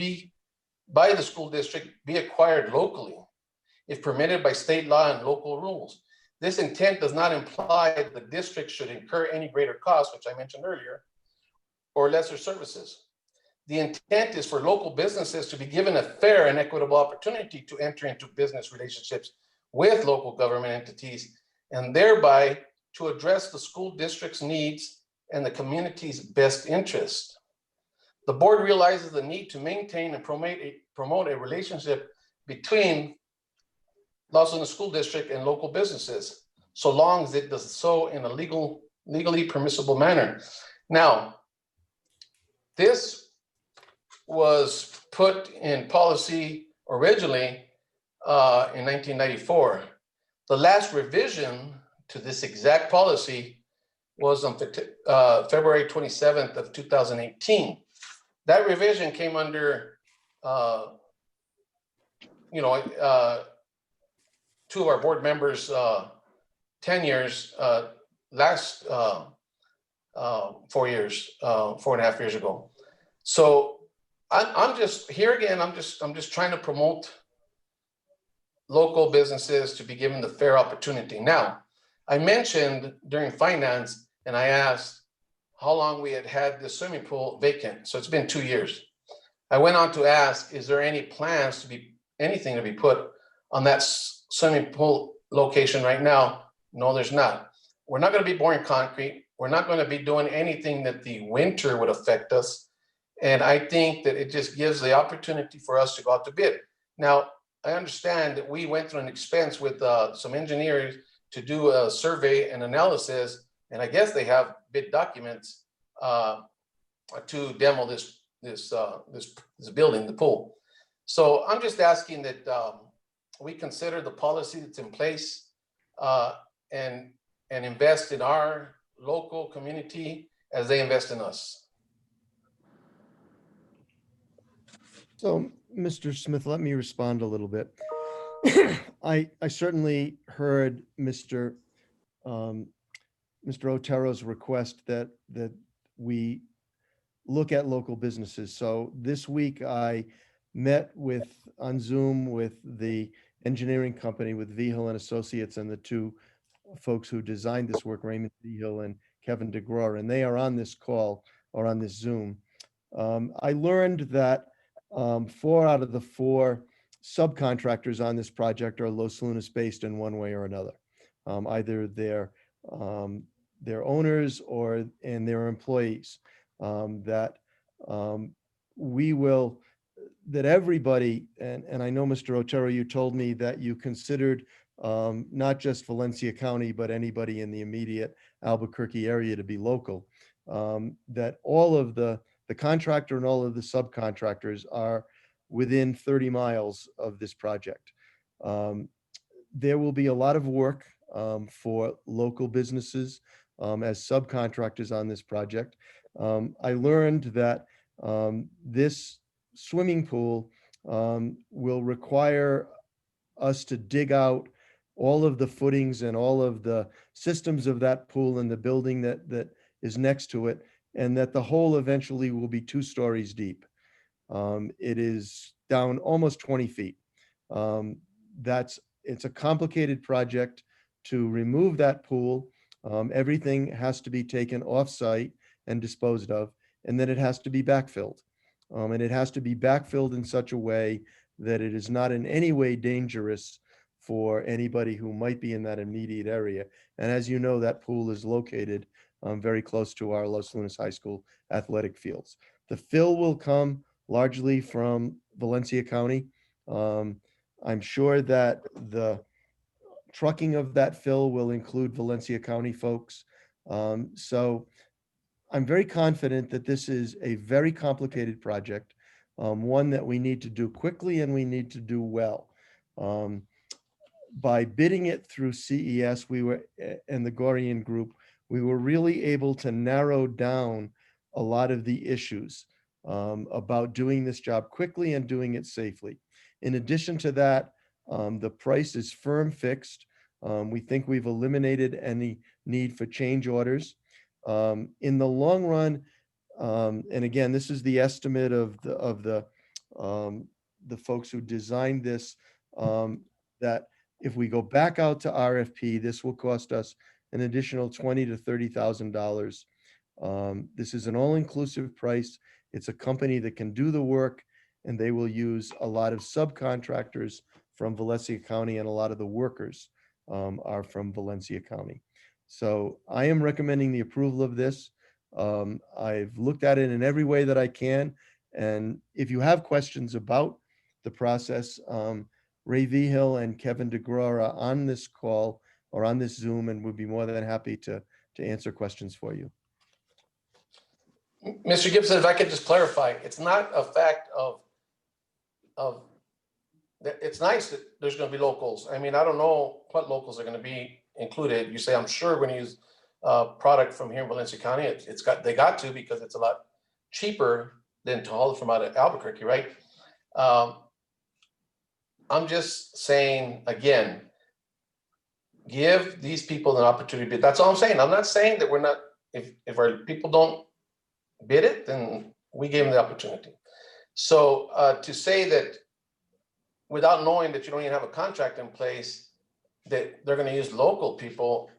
by the school district be acquired locally, if permitted by state law and local rules. This intent does not imply that the district should incur any greater cost, which I mentioned earlier, or lesser services. The intent is for local businesses to be given a fair and equitable opportunity to enter into business relationships with local government entities, and thereby to address the school district's needs and the community's best interest. The board realizes the need to maintain and promote a relationship between Las Lunas School District and local businesses, so long as it does so in a legally permissible manner. Now, this was put in policy originally in 1994. The last revision to this exact policy was on February 27th of 2018. That revision came under, two of our board members' tenures last 4 years, 4.5 years ago. So I'm just here again. I'm just trying to promote local businesses to be given the fair opportunity. Now, I mentioned during finance, and I asked how long we had the swimming pool vacant. So it's been 2 years. I went on to ask, is there any plans anything to be put on that swimming pool location right now? No, there's not. We're not going to be pouring concrete. We're not going to be doing anything that the winter would affect us. And I think that it just gives the opportunity for us to go out to bid. Now, I understand that we went through an expense with some engineers to do a survey and analysis, and I guess they have bid documents to demo this building, the pool. So I'm just asking that we consider the policy that's in place and invest in our local community as they invest in us. So, Mr. Smith, let me respond a little bit. I certainly heard Mr. Otero's request that we look at local businesses. So this week I met on Zoom with the engineering company, with Vigil and Associates, and the two folks who designed this work, Raymond Vigil and Kevin DeGraw, and they are on this call or on this Zoom. I learned that 4 out of the 4 subcontractors on this project are Los Lunas based in one way or another. Either their owners and their employees. That we will that everybody, and I know, Mr. Otero, you told me that you considered not just Valencia County, but anybody in the immediate Albuquerque area to be local. That all of the contractor and all of the subcontractors are within 30 miles of this project. There will be a lot of work for local businesses as subcontractors on this project. I learned that this swimming pool will require us to dig out all of the footings and all of the systems of that pool and the building that is next to it, and that the hole eventually will be 2 stories deep. It is down almost 20 feet. It's a complicated project to remove that pool. Everything has to be taken off-site and disposed of, and then it has to be backfilled. And it has to be backfilled in such a way that it is not in any way dangerous for anybody who might be in that immediate area. And as you know, that pool is located very close to our Los Lunas High School athletic fields. The fill will come largely from Valencia County. I'm sure that the trucking of that fill will include Valencia County folks. So I'm very confident that this is a very complicated project, one that we need to do quickly and we need to do well. By bidding it through CES, and the Gorian Group, we were really able to narrow down a lot of the issues about doing this job quickly and doing it safely. In addition to that, the price is firm fixed. We think we've eliminated any need for change orders. In the long run, and again, this is the estimate of the folks who designed this, that if we go back out to RFP, this will cost us an additional $20,000 to $30,000. This is an all-inclusive price. It's a company that can do the work, and they will use a lot of subcontractors from Valencia County, and a lot of the workers are from Valencia County. So I am recommending the approval of this. I've looked at it in every way that I can. And if you have questions about the process, Ray Vigil and Kevin DeGraw are on this call or on this Zoom, and would be more than happy to answer questions for you. Mr. Gibson, if I could just clarify, it's not a fact of it's nice that there's going to be locals. I mean, I don't know what locals are going to be included. You say, I'm sure we're going to use product from here in Valencia County. They got to, because it's a lot cheaper than to haul it from out of Albuquerque, right? I'm just saying, again, give these people an opportunity to bid. That's all I'm saying. I'm not saying that we're not, if our people don't bid it, then we gave them the opportunity. So to say that without knowing that you don't even have a contract in place, that they're going to use local people,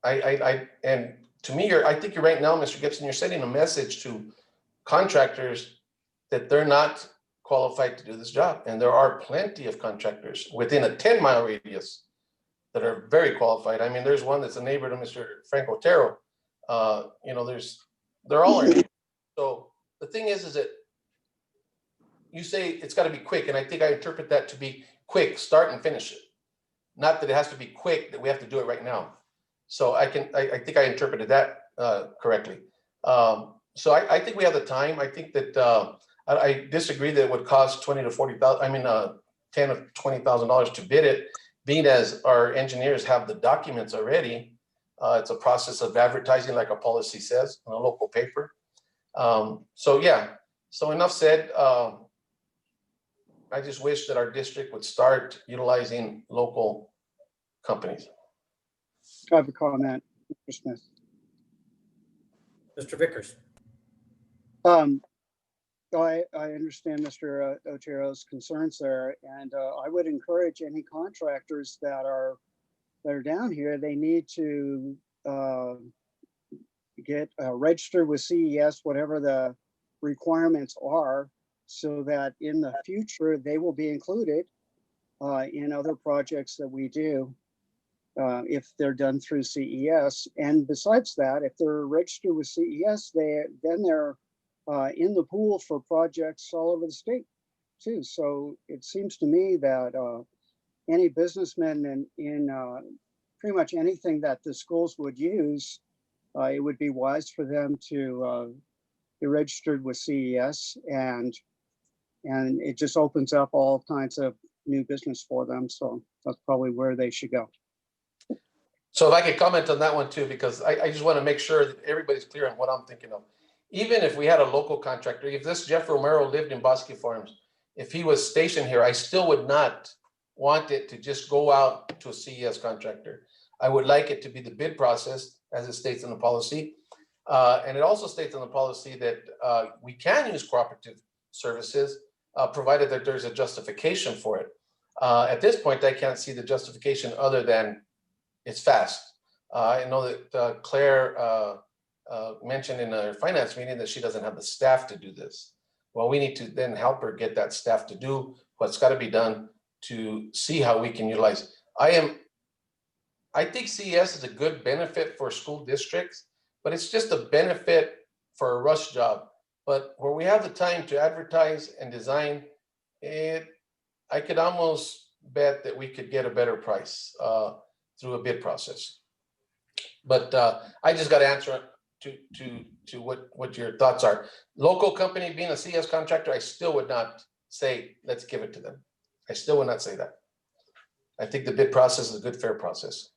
and to me, I think you're right now, Mr. Gibson, you're sending a message to contractors that they're not qualified to do this job. And there are plenty of contractors within a 10-mile radius that are very qualified. I mean, there's one that's a neighbor to Mr. Frank Otero. They're all our. So the thing is that you say it's got to be quick, and I think I interpret that to be quick, start and finish it. Not that it has to be quick, that we have to do it right now. So I think I interpreted that correctly. So I think we have the time. I think that I disagree that it would cost $20,000 to $40,000. I mean, $10,000 or $20,000 to bid it, being as our engineers have the documents already. It's a process of advertising, like our policy says, in a local paper. So yeah. So enough said. I just wish that our district would start utilizing local companies. I have a comment, Mr. Smith. Mr. Vickers. I understand Mr. Otero's concerns there, and I would encourage any contractors that are down here. They need to get registered with CES, whatever the requirements are, so that in the future they will be included in other projects that we do if they're done through CES. And besides that, if they're registered with CES, then they're in the pool for projects all over the state too. So it seems to me that any businessmen in pretty much anything that the schools would use, it would be wise for them to be registered with CES, and it just opens up all kinds of new business for them. So that's probably where they should go. So if I could comment on that one too, because I just want to make sure that everybody's clear on what I'm thinking of. Even if we had a local contractor, if this Jeff Romero lived in Bosque Farms, if he was stationed here, I still would not want it to just go out to a CES contractor. I would like it to be the bid process as it states in the policy. And it also states in the policy that we can use cooperative services provided that there's a justification for it. At this point, I can't see the justification other than it's fast. I know that Claire mentioned in a finance meeting that she doesn't have the staff to do this. Well, we need to then help her get that staff to do what's got to be done to see how we can utilize. I think CES is a good benefit for school districts, but it's just a benefit for a rush job. But where we have the time to advertise and design it, I could almost bet that we could get a better price through a bid process. But I just got to answer to what your thoughts are. Local company being a CS contractor, I still would not say, let's give it to them. I still would not say that. I think the bid process is a good, fair process.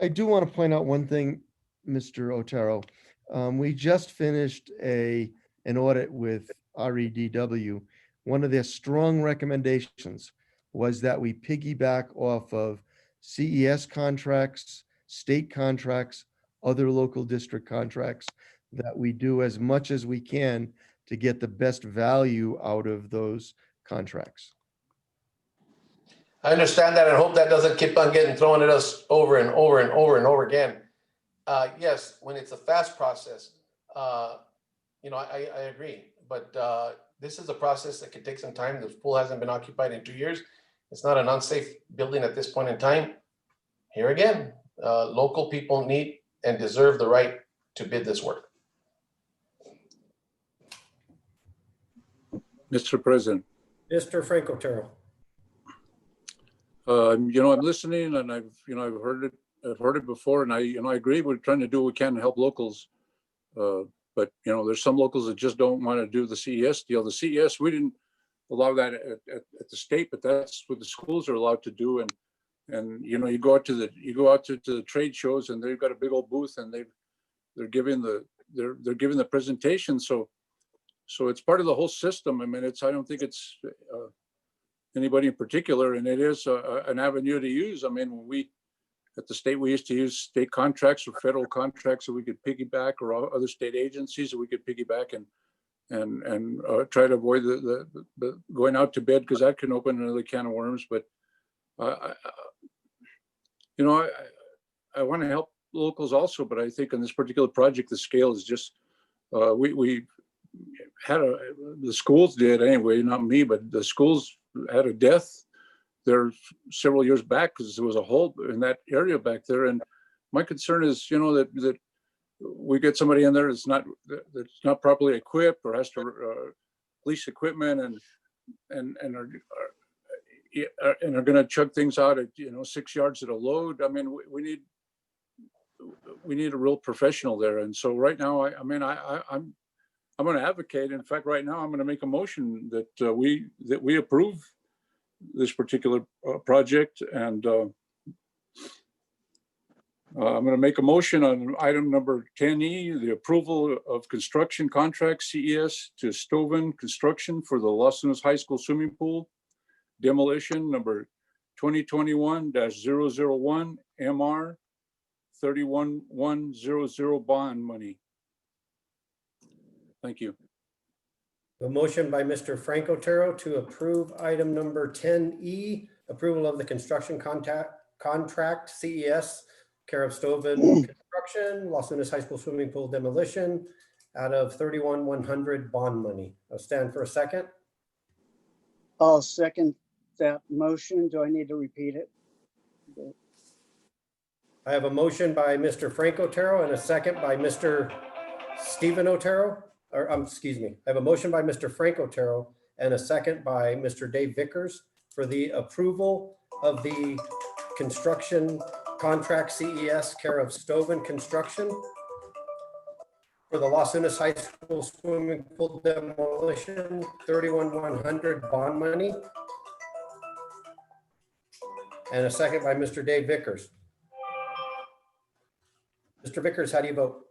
I do want to point out one thing, Mr. Otero. We just finished an audit with REDW. One of their strong recommendations was that we piggyback off of CES contracts, state contracts, other local district contracts, that we do as much as we can to get the best value out of those contracts. I understand that and hope that doesn't keep on getting thrown at us over and over and over and over again. Yes, when it's a fast process, I agree. But this is a process that could take some time. The pool hasn't been occupied in 2 years. It's not an unsafe building at this point in time. Here again, local people need and deserve the right to bid this work. Mr. President. Mr. Frank Otero. I'm listening, and I've heard it before, and I agree. We're trying to do what we can to help locals. But there's some locals that just don't want to do the CES deal. The CES, we didn't allow that at the state, but that's what the schools are allowed to do. And you go out to the trade shows, and they've got a big old booth, and they're giving the presentation. So it's part of the whole system. I mean, I don't think it's anybody in particular, and it is an avenue to use. I mean, at the state, we used to use state contracts or federal contracts that we could piggyback, or other state agencies that we could piggyback and try to avoid the going out to bid, because that can open another can of worms. But I want to help locals also, but I think on this particular project, the scale is just we had the schools did anyway, not me, but the schools had a death there several years back because there was a hole in that area back there. And my concern is, that we get somebody in there that's not properly equipped, or has to lease equipment and are going to chug things out at 6 yards at a load. I mean, we need a real professional there. And so right now, I'm going to advocate. In fact, right now I'm going to make a motion that we approve this particular project, and I'm going to make a motion on item number 10E, the approval of construction contract CES to Stoven Construction for the Los Angeles High School swimming pool demolition number 2021-001 MR 31100 bond money. Thank you. A motion by Mr. Frank Otero to approve item number 10E, approval of the construction contract CES, care of Stoven Construction, Los Angeles High School swimming pool demolition out of 31100 bond money. I'll stand for a second. I'll second that motion. Do I need to repeat it? I have a motion by Mr. Frank Otero and a second by Mr. Stephen Otero, or excuse me, I have a motion by Mr. Frank Otero and a second by Mr. Dave Vickers for the approval of the construction contract CES care of Stoven Construction for the Las Unas High School swimming pool demolition, 31,100 bond money. And a second by Mr. Dave Vickers. Mr. Vickers, how do you vote?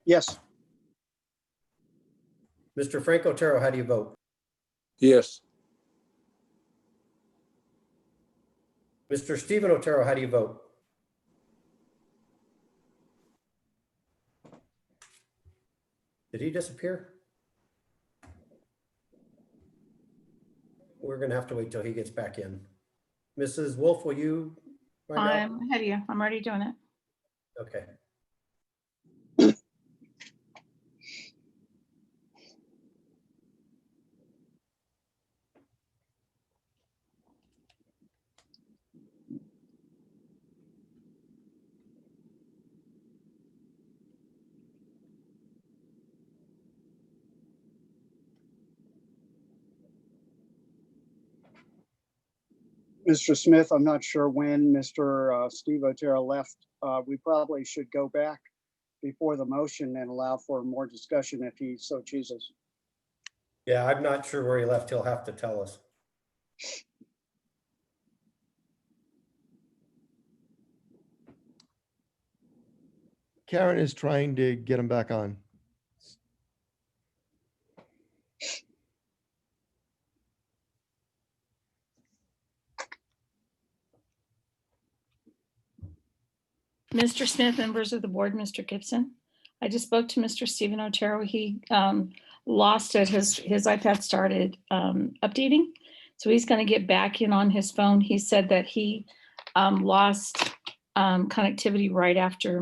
Yes. Mr. Frank Otero, how do you vote? Yes. Mr. Stephen Otero, how do you vote? Did he disappear? We're gonna have to wait till he gets back in. Mrs. Wolf, will you? find out? I'm ahead of you. I'm already doing it. Okay. Mr. Smith, I'm not sure when Mr. Steve Otero left. We probably should go back before the motion and allow for more discussion if he so chooses. Yeah, I'm not sure where he left. He'll have to tell us. Karen is trying to get him back on. Mr. Smith, members of the board, Mr. Gibson. I just spoke to Mr. Stephen Otero. He lost it. His iPad started updating. So he's going to get back in on his phone. He said that he lost connectivity right after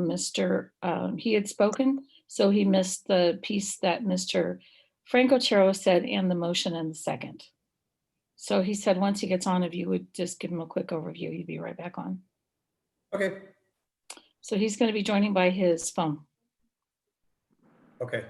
he had spoken. So he missed the piece that Mr. Frank Otero said and the motion and the second. So he said once he gets on, if you would just give him a quick overview, he'd be right back on. Okay. So he's going to be joining by his phone. Okay.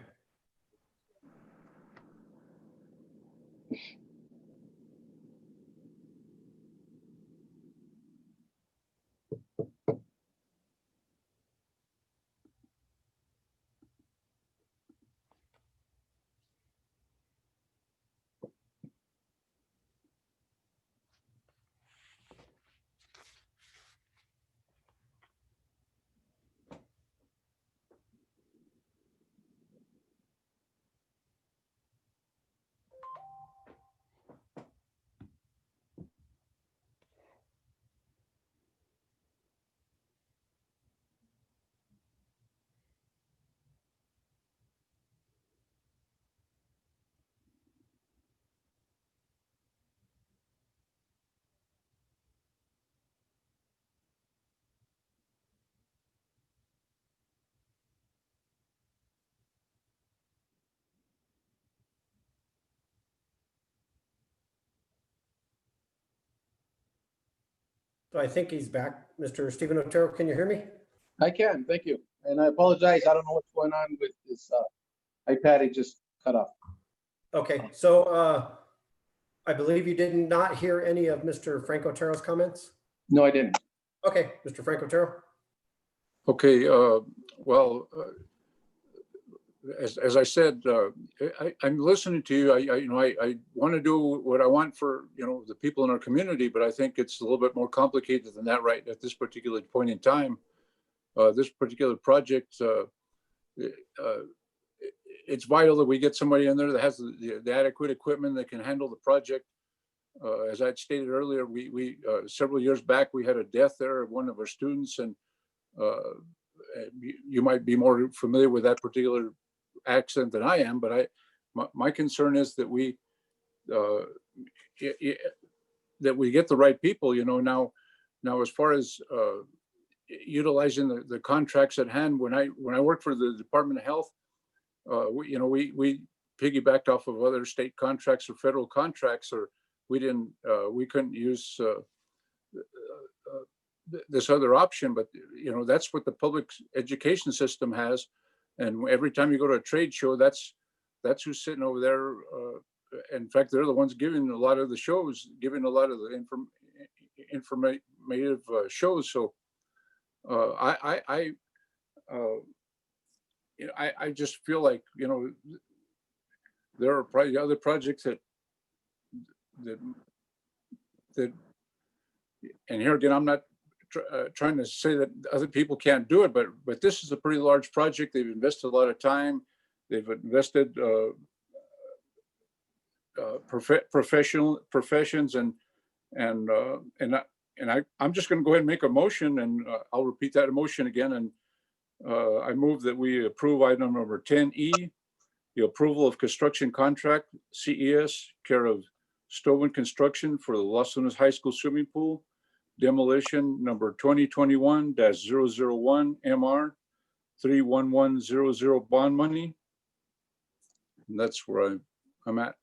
So I think he's back. Mr. Stephen Otero, can you hear me? I can, thank you. And I apologize, I don't know what's going on with this iPad, it just cut off. Okay, so I believe you did not hear any of Mr. Frank Otero's comments? No, I didn't. Okay, Mr. Frank Otero. Okay, well, as I said, I'm listening to you. I want to do what I want for, the people in our community, but I think it's a little bit more complicated than that right at this particular point in time. This particular project, it's vital that we get somebody in there that has the adequate equipment that can handle the project. As I stated earlier, we several years back, we had a death there of one of our students, and you might be more familiar with that particular accident than I am, but my concern is that we get the right people. Now as far as utilizing the contracts at hand, when I worked for the Department of Health, we piggybacked off of other state contracts or federal contracts, or we couldn't use this other option. But that's what the public education system has. And every time you go to a trade show, that's who's sitting over there. In fact, they're the ones giving a lot of the shows, giving a lot of the informative shows. So I just feel like, there are probably other projects that, and here again, I'm not trying to say that other people can't do it, but this is a pretty large project. They've invested a lot of time. They've invested professions, and I'm just going to go ahead and make a motion, and I'll repeat that motion again. And I move that we approve item number 10E, the approval of construction contract CES care of Stoven Construction for the Los Lunas High School swimming pool demolition number 2021-001 MR 31100 bond money. And that's where I'm at.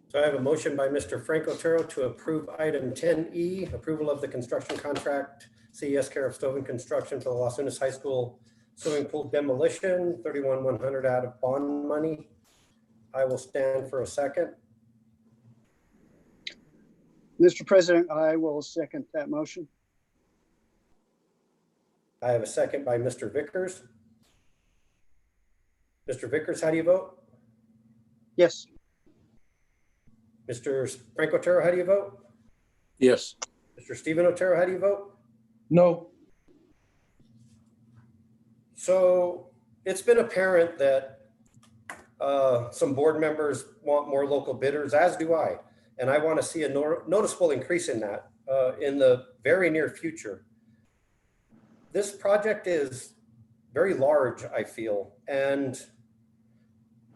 So I have a motion by Mr. Frank Otero to approve item 10E, approval of the construction contract CES care of Stoven Construction for the Los Lunas High School swimming pool demolition, 31,100 out of bond money. I will stand for a second. Mr. President, I will second that motion. I have a second by Mr. Vickers. Mr. Vickers, how do you vote? Yes. Mr. Frank Otero, how do you vote? Yes. Mr. Stephen Otero, how do you vote? No. So it's been apparent that some board members want more local bidders, as do I. And I want to see a noticeable increase in that in the very near future. This project is very large, I feel. And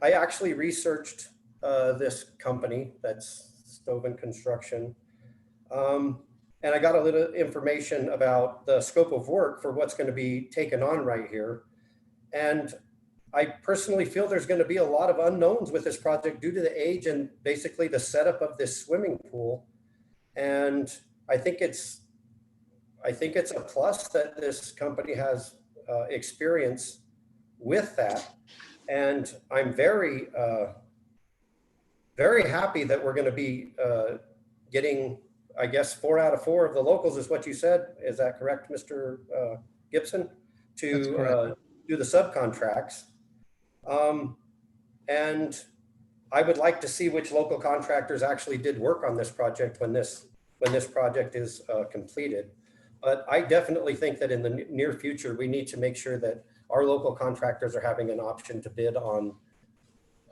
I actually researched this company, that's Stoven Construction. And I got a little information about the scope of work for what's going to be taken on right here. And I personally feel there's going to be a lot of unknowns with this project due to the age and basically the setup of this swimming pool. And I think it's a plus that this company has experience with that. And I'm very, very happy that we're going to be getting, I guess, 4 out of 4 of the locals is what you said. Is that correct, Mr. Gibson? To do the subcontracts. And I would like to see which local contractors actually did work on this project when this project is completed. But I definitely think that in the near future, we need to make sure that our local contractors are having an option to bid on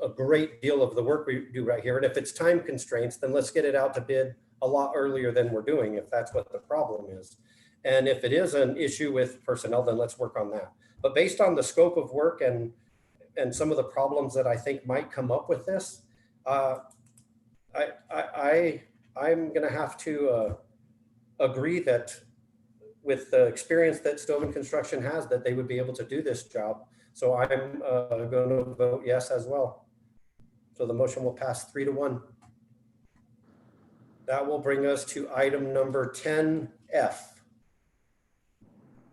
a great deal of the work we do right here. And if it's time constraints, then let's get it out to bid a lot earlier than we're doing, if that's what the problem is. And if it is an issue with personnel, then let's work on that. But based on the scope of work and some of the problems that I think might come up with this, I'm going to have to agree that with the experience that Stoven Construction has, that they would be able to do this job. So I'm going to vote yes as well. So the motion will pass 3-1. That will bring us to item number 10F.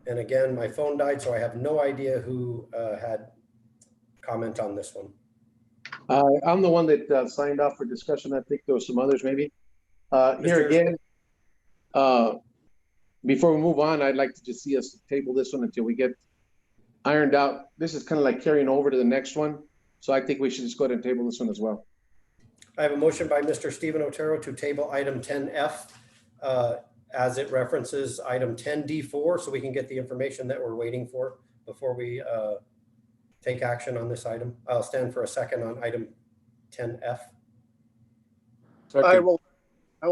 And again, my phone died, so I have no idea who had comment on this one. I'm the one that signed off for discussion. I think there were some others maybe. Here again, before we move on, I'd like to just see us table this one until we get ironed out. This is kind of like carrying over to the next one. So I think we should just go ahead and table this one as well. I have a motion by Mr. Stephen Otero to table item 10F as it references item 10D4, so we can get the information that we're waiting for before we take action on this item. I'll stand for a second on item 10F. I will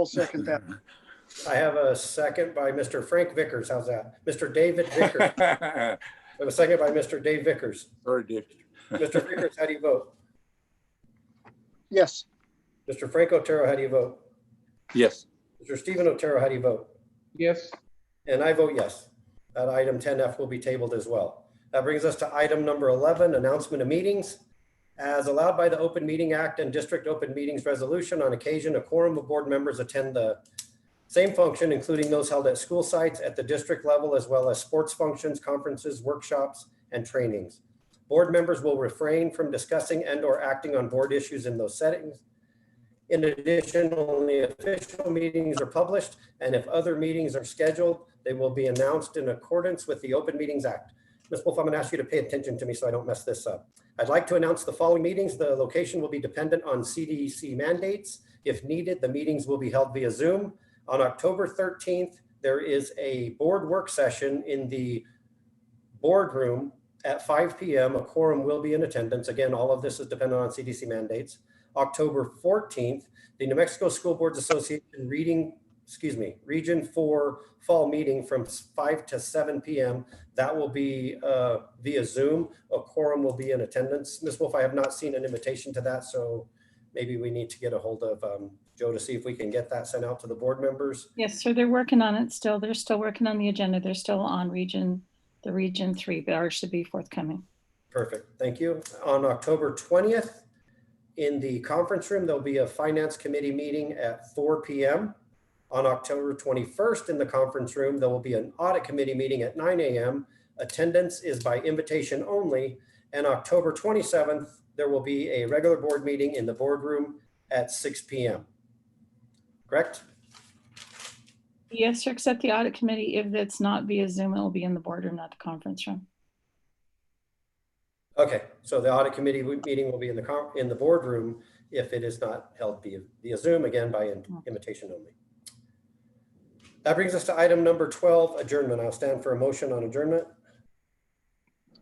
second that. I have a second by Mr. Frank Vickers. How's that? Mr. David Vickers. I have a second by Mr. Dave Vickers. Sorry, Dave. Mr. Vickers, how do you vote? Yes. Mr. Frank Otero, how do you vote? Yes. Mr. Stephen Otero, how do you vote? Yes. And I vote yes. That item 10F will be tabled as well. That brings us to item number 11, announcement of meetings. As allowed by the Open Meeting Act and District Open Meetings Resolution, on occasion, a quorum of board members attend the Same function, including those held at school sites at the district level, as well as sports functions, conferences, workshops, and trainings. Board members will refrain from discussing and/or acting on board issues in those settings. In addition, only official meetings are published, and if other meetings are scheduled, they will be announced in accordance with the Open Meetings Act. Ms. Wolf, I'm going to ask you to pay attention to me so I don't mess this up. I'd like to announce the following meetings. The location will be dependent on CDC mandates. If needed, the meetings will be held via Zoom. On October 13th, there is a board work session in the boardroom at 5 p.m. A quorum will be in attendance. Again, all of this is dependent on CDC mandates. October 14th, the New Mexico School Boards Association Region 4 fall meeting from 5 to 7 p.m. That will be via Zoom. A quorum will be in attendance. Ms. Wolf, I have not seen an invitation to that, so maybe we need to get a hold of Joe to see if we can get that sent out to the board members. Yes, sir. They're working on it still. They're still working on the agenda. They're still on the region 3, but ours should be forthcoming. Perfect. Thank you. On October 20th, in the conference room, there'll be a finance committee meeting at 4 p.m. On October 21st, in the conference room, there will be an audit committee meeting at 9 a.m. Attendance is by invitation only. And October 27th, there will be a regular board meeting in the boardroom at 6 p.m. Correct? Yes, sir, except the audit committee. If it's not via Zoom, it will be in the boardroom, not the conference room. Okay, so the audit committee meeting will be in the boardroom if it is not held via Zoom, again, by invitation only. That brings us to item number 12, adjournment. I'll stand for a motion on adjournment.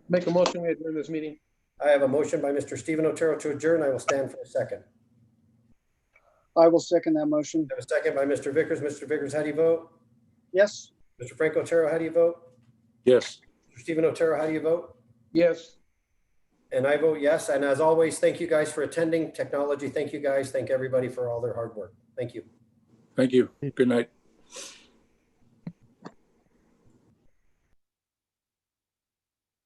Make a motion to adjourn this meeting. I have a motion by Mr. Stephen Otero to adjourn. I will stand for a second. I will second that motion. I have a second by Mr. Vickers. Mr. Vickers, how do you vote? Yes. Mr. Frank Otero, how do you vote? Yes. Mr. Stephen Otero, how do you vote? Yes. And I vote yes. And as always, thank you guys for attending. Technology, thank you guys. Thank everybody for all their hard work. Thank you. Thank you. Good night.